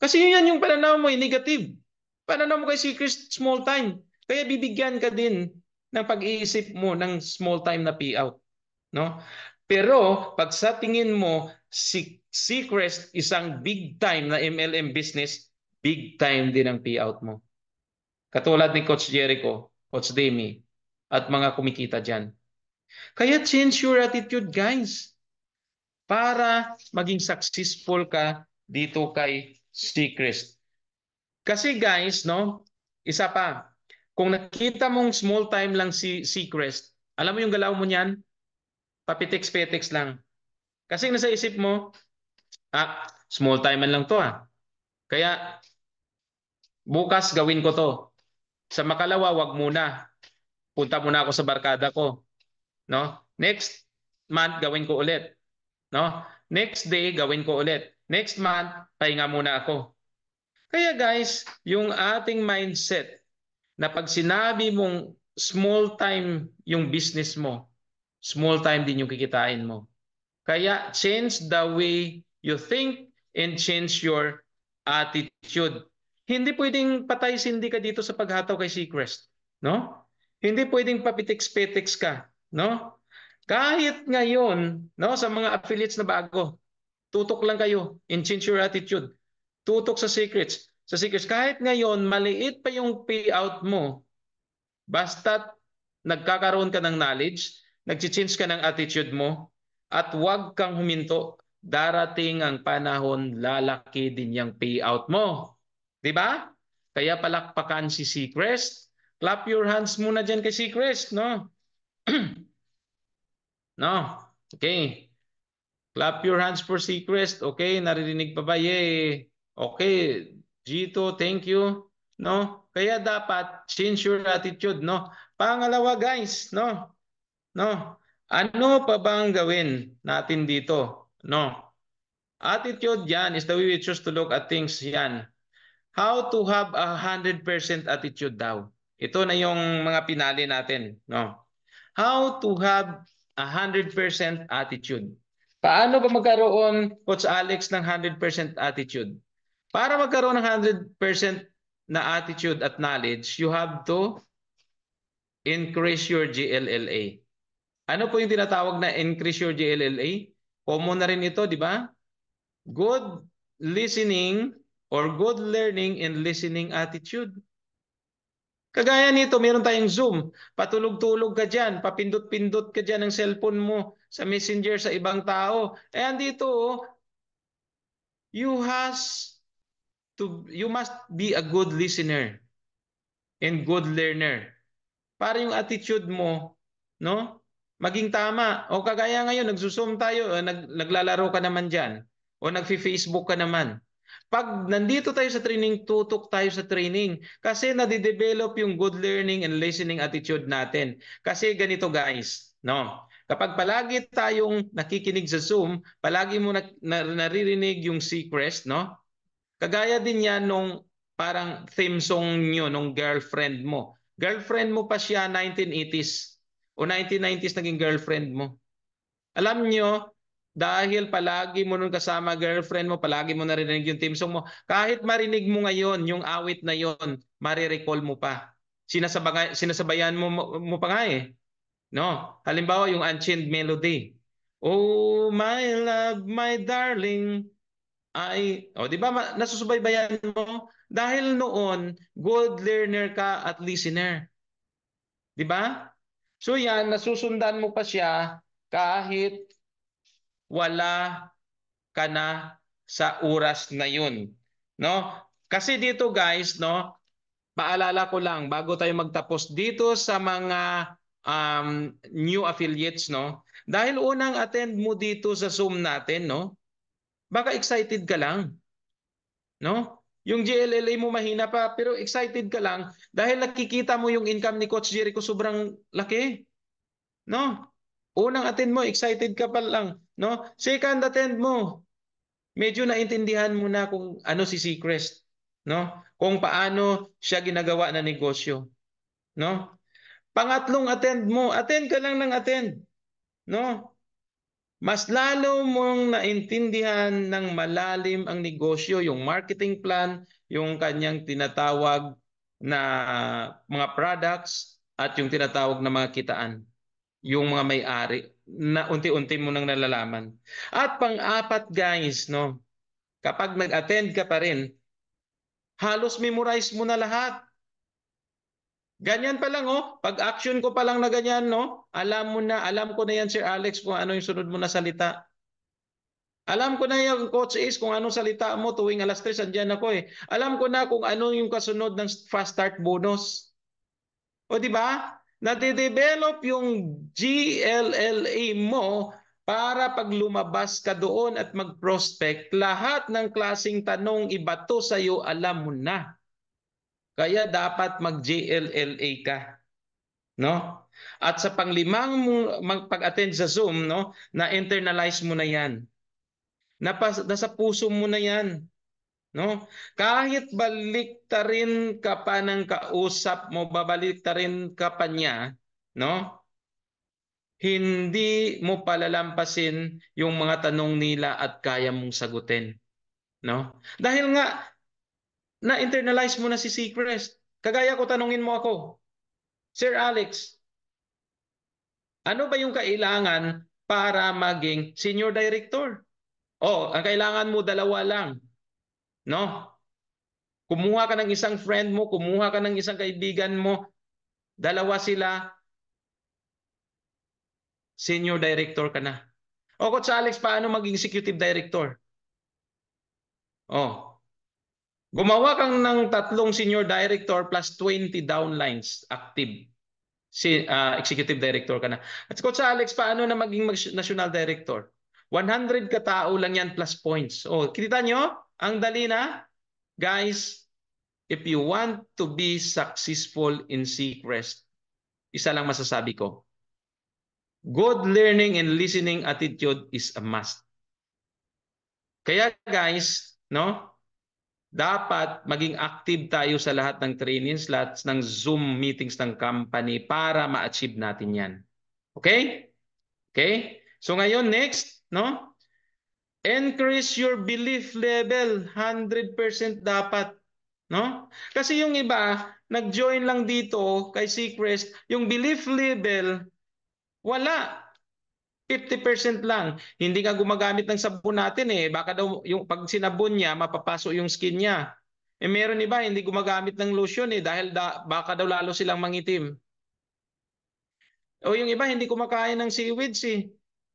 Kasi yan yung pananaw mo, negative. Pananaw mo kay Seacrest, small time. Kaya bibigyan ka din ng pag-iisip mo ng small time na payout, no? Pero pag sa tingin mo si Seacrest isang big time na MLM business, big time din ang payout mo. Katulad ni Coach Jericho, Coach Demi, at mga kumikita dyan. Kaya change your attitude, guys, para maging successful ka dito kay Seacrest. Kasi guys, no, isa pa, kung nakita mong small time lang si Seacrest, alam mo yung galaw mo niyan? Papitex-petex lang. Kasi nasa isip mo, small time man lang to Kaya bukas gawin ko to. Sa makalawa, wag muna. Punta muna ako sa barkada ko, no? Next month gawin ko ulit, no? Next day gawin ko ulit. Next month pahinga muna ako. Kaya guys, yung ating mindset na pag sinabi mong small time yung business mo, small time din yung kikitain mo. Kaya change the way you think and change your attitude. Hindi pwedeng patay-sindi ka dito sa paghataw kay Seacrest, no? Hindi pwedeng papitiks-petiks ka, no? Kahit ngayon, no, sa mga affiliates na bago, tutok lang kayo and change your attitude. Tutok sa secrets. Sa secrets, kahit ngayon, maliit pa yung payout mo, basta nagkakaroon ka ng knowledge, nag-change ka ng attitude mo, at huwag kang huminto. Darating ang panahon, lalaki din yung payout mo. Di ba? Kaya palakpakan si Seacrest. Clap your hands muna dyan kay Seacrest, no? No? Okay. Clap your hands for Seacrest. Okay, naririnig pa ba? Yay. Okay, Gito, thank you. No? Kaya dapat change your attitude, no? Pangalawa, guys, no? No? Ano pa bang gawin natin dito? No? Attitude yan is the way we choose to look at things yan. How to have 100% attitude daw. Ito na yung mga pinali natin, no? How to have 100% attitude. Paano ba magkaroon, Coach Alex, ng 100% attitude? Para magkaroon ng 100% na attitude at knowledge, you have to increase your GLLA. Ano po yung tinatawag na increase your GLLA? Common na rin ito, di ba? Good listening or good learning and listening attitude. Kagaya nito, meron tayong Zoom. Patulog-tulog ka dyan, papindot-pindot ka dyan ng cellphone mo sa messenger sa ibang tao. Eh, andito, you must be a good listener and good learner. Para yung attitude mo, no? Maging tama. O kagaya ngayon, nagsusum tayo, naglalaro ka naman dyan. O nagfi-Facebook ka naman. Pag nandito tayo sa training, tutok tayo sa training. Kasi nadidevelop yung good learning and listening attitude natin. Kasi ganito guys, no? Kapag palagi tayong nakikinig sa Zoom, palagi mo naririnig yung Seacrest, no? Kagaya din yan nung parang theme song nyo, nung girlfriend mo. Girlfriend mo pa siya 1980s o 1990s naging girlfriend mo. Alam nyo, dahil palagi mo nung kasama girlfriend mo, palagi mo narinig yung theme song mo, kahit marinig mo ngayon yung awit na yon, marirecall mo pa. Sinasabayan mo pa nga eh. No? Halimbawa yung Unchained Melody. Oh, my love, my darling, di ba nasusubaybayan mo? Dahil noon, good learner ka at listener. Di ba? So yan, nasusundan mo pa siya kahit wala ka na sa oras na yun. No? Kasi dito guys, no, paalala ko lang bago tayo magtapos dito sa mga new affiliates, no? Dahil unang attend mo dito sa Zoom natin, no? Baka excited ka lang, no? Yung GLLA mo mahina pa pero excited ka lang dahil nakikita mo yung income ni Coach Jericho sobrang laki, no? Unang attend mo, excited ka pa lang, no? Second attend mo, medyo naintindihan mo na kung ano si Seacrest, no? Kung paano siya ginagawa na negosyo, no? Pangatlong attend mo, attend ka lang ng attend, no? Mas lalo mong naintindihan ng malalim ang negosyo, yung marketing plan, yung kanyang tinatawag na mga products at yung tinatawag na mga kitaan, yung mga may-ari na unti-unti mo nang nalalaman. At pang-apat guys, no, kapag nag-attend ka pa rin, halos memorize mo na lahat. Ganyan pa lang oh, pag action ko pa lang na ganyan no, alam ko na yan Sir Alex kung ano yung sunod mo na salita. Alam ko na yung Coach Ace kung anong salita mo tuwing alas 3 andyan ako eh. Alam ko na kung ano yung kasunod ng fast start bonus. O di ba? Nade-develop yung GLLA mo para pag lumabas ka doon at mag-prospect, lahat ng klaseng tanong ibato sa iyo alam mo na. Kaya dapat mag-GLLA ka, no? At sa panglimang pag-attend sa Zoom, no, na-internalize mo na 'yan. Nasa puso mo na 'yan, no? Kahit baliktarin ka pa ng kausap mo, babalik rin ka pa niya, no? hindi mo palalampasin yung mga tanong nila at kaya mong sagutin, no? Dahil nga na-internalize mo na si Seacrest. Kagaya ko, tanungin mo ako, Sir Alex, ano ba yung kailangan para maging senior director? Oh, ang kailangan mo dalawa lang, no? Kumuha ka ng isang friend mo, kumuha ka ng isang kaibigan mo, dalawa sila, senior director ka na. O Coach Alex, paano maging executive director? Oh, gumawa kang ng 3 senior director plus 20 downlines active. Executive director ka na. At Coach Alex, paano na maging national director? 100 katao lang yan plus points. Oh, kita nyo? Ang dali na. Guys, if you want to be successful in Seacrest, isa lang masasabi ko. Good learning and listening attitude is a must. Kaya guys, no? Dapat maging active tayo sa lahat ng training slots, ng Zoom meetings ng company para ma-achieve natin yan. Okay? Okay? So ngayon, next, no? Increase your belief level. 100% dapat. No? Kasi yung iba, nag-join lang dito kay Seacrest, yung belief level, wala. 50% lang. Hindi ka gumagamit ng sabon natin eh. Baka daw yung pag sinabon niya, mapapaso yung skin niya. Eh meron iba, hindi gumagamit ng lotion eh dahil baka daw lalo silang mangitim. O yung iba, hindi kumakain ng seaweeds eh.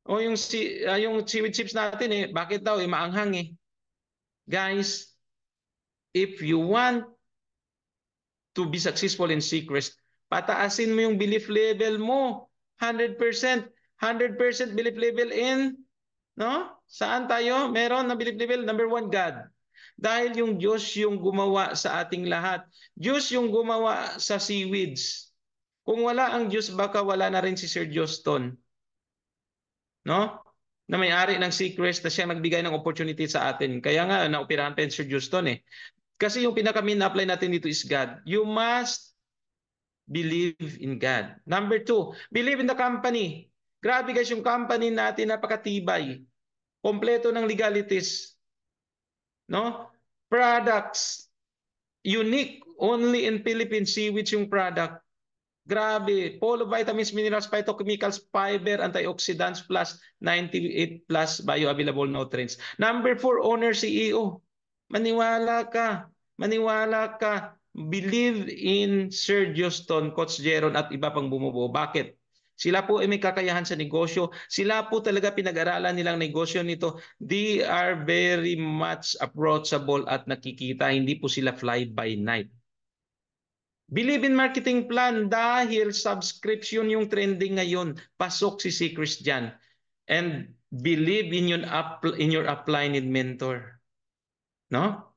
O yung seaweed chips natin eh, bakit daw? Eh, maanghang eh. Guys, if you want to be successful in Seacrest, pataasin mo yung belief level mo. 100%. 100% belief level in, no? Saan tayo? Meron na belief level. Number 1, God. Dahil yung Diyos yung gumawa sa ating lahat. Diyos yung gumawa sa seaweeds. Kung wala ang Diyos, baka wala na rin si Sir Joston. No? Na may-ari ng Seacrest na siya nagbigay ng opportunity sa atin. Kaya nga, naoperahan pa yung Sir Joston eh. Kasi yung pinaka-main apply natin dito is God. You must believe in God. Number 2, believe in the company. Grabe guys, yung company natin napakatibay. Kompleto ng legalities. No? Products. Unique. Only in Philippines seaweeds yung product. Grabe. Polo vitamins, minerals, phytochemicals, fiber, antioxidants, plus 98 plus bioavailable nutrients. Number 4, owner CEO. Maniwala ka. Maniwala ka. Believe in Sir Joston, Coach Jeron at iba pang bumubuo. Bakit? Sila po ay may kakayahan sa negosyo. Sila po talaga pinag-aralan nilang negosyo nito. They are very much approachable at nakikita. Hindi po sila fly by night. Believe in marketing plan dahil subscription yung trending ngayon. Pasok si Seacrest dyan. And believe in your upline and mentor. No?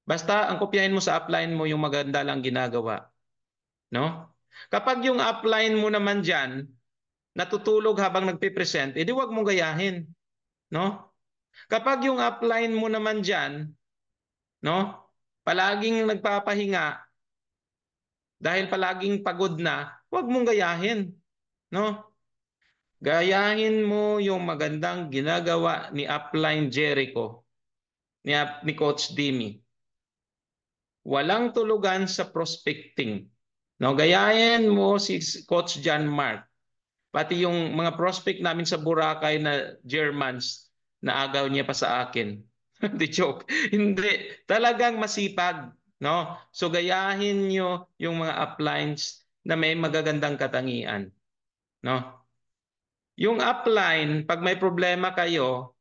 Basta ang kopyahin mo sa upline mo yung maganda lang ginagawa. No? Kapag yung upline mo naman dyan, natutulog habang nagpe-present, edi wag mong gayahin. No? Kapag yung upline mo naman dyan, no? Palaging nagpapahinga, dahil palaging pagod na, huwag mong gayahin, no? Gayahin mo yung magandang ginagawa ni upline Jericho, ni Coach Dimi. Walang tulugan sa prospecting. No, gayahin mo si Coach John Mark. Pati yung mga prospect namin sa Boracay na Germans na agaw niya pa sa akin. Hindi joke. Hindi. Talagang masipag. No? So gayahin nyo yung mga uplines na may magagandang katangian. No? Yung upline, pag may problema kayo,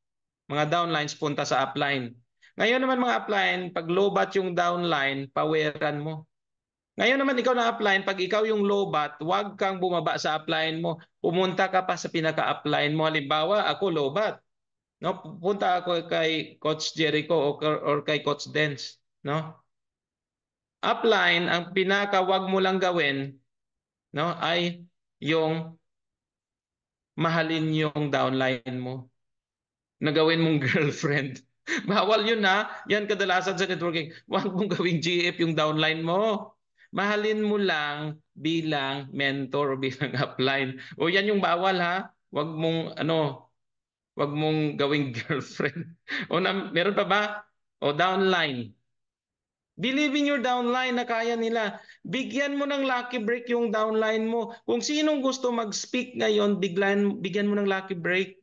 mga downlines punta sa upline. Ngayon naman mga upline, pag lobat yung downline, paweran mo. Ngayon naman ikaw na upline, pag ikaw yung lobat, huwag kang bumaba sa upline mo. Pumunta ka pa sa pinaka-upline mo. Halimbawa, ako lobat. No, punta ako kay Coach Jericho or kay Coach Dance, no? Upline, ang pinaka wag mo lang gawin, no, ay yung mahalin yung downline mo. Na gawin mong girlfriend. Bawal yun ha. Yan kadalasan sa networking. Wag mong gawing GF yung downline mo. Mahalin mo lang bilang mentor o bilang upline. O yan yung bawal ha. Wag mong gawing girlfriend. Meron pa ba? O downline. Believe in your downline na kaya nila. Bigyan mo ng lucky break yung downline mo. Kung sinong gusto mag-speak ngayon, bigyan mo ng lucky break.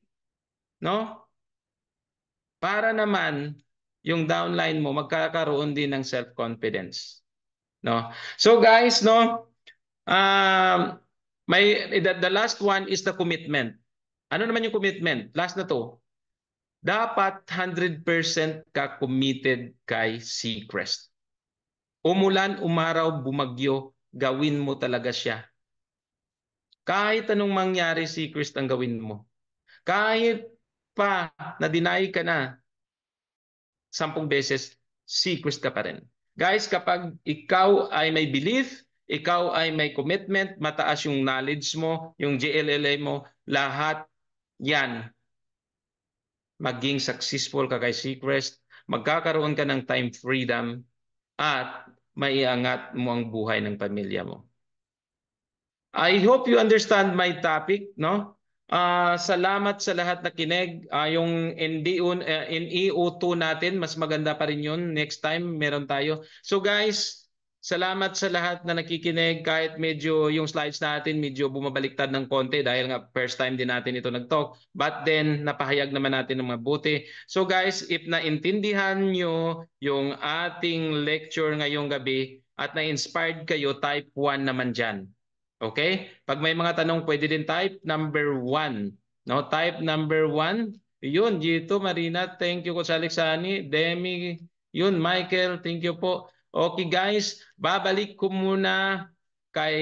No? Para naman yung downline mo magkakaroon din ng self-confidence. No? So guys, no? Um, the last one is the commitment. Ano naman yung commitment? Last na to. Dapat 100% ka committed kay Seacrest. Umulan, umaraw, bumagyo, gawin mo talaga siya. Kahit anong mangyari, Seacrest ang gawin mo. Kahit pa na-deny ka na 10 beses, Seacrest ka pa rin. Guys, kapag ikaw ay may belief, ikaw ay may commitment, mataas yung knowledge mo, yung GLLA mo, lahat yan maging successful ka kay Seacrest, magkakaroon ka ng time freedom, at maiangat mo ang buhay ng pamilya mo. I hope you understand my topic, no? Salamat sa lahat na kinig. Yung NEO2 natin, mas maganda pa rin yun. Next time, meron tayo. So guys, salamat sa lahat na nakikinig kahit medyo yung slides natin medyo bumabaliktad ng konti dahil nga first time din natin ito nag-talk. But then, napahayag naman natin ng mabuti. So guys, if naintindihan nyo yung ating lecture ngayong gabi at na-inspired kayo, type 1 naman dyan. Okay? Pag may mga tanong, pwede din type number 1. No? Type number 1. Yun, Gito, Marina, thank you, Coach Alexani. Demi, yun, Michael, thank you po. Okay guys, babalik ko muna kay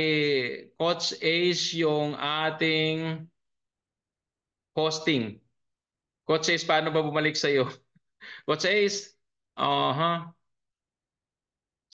Coach Ace yung ating hosting. Coach Ace, paano ba bumalik sa'yo? Coach Ace,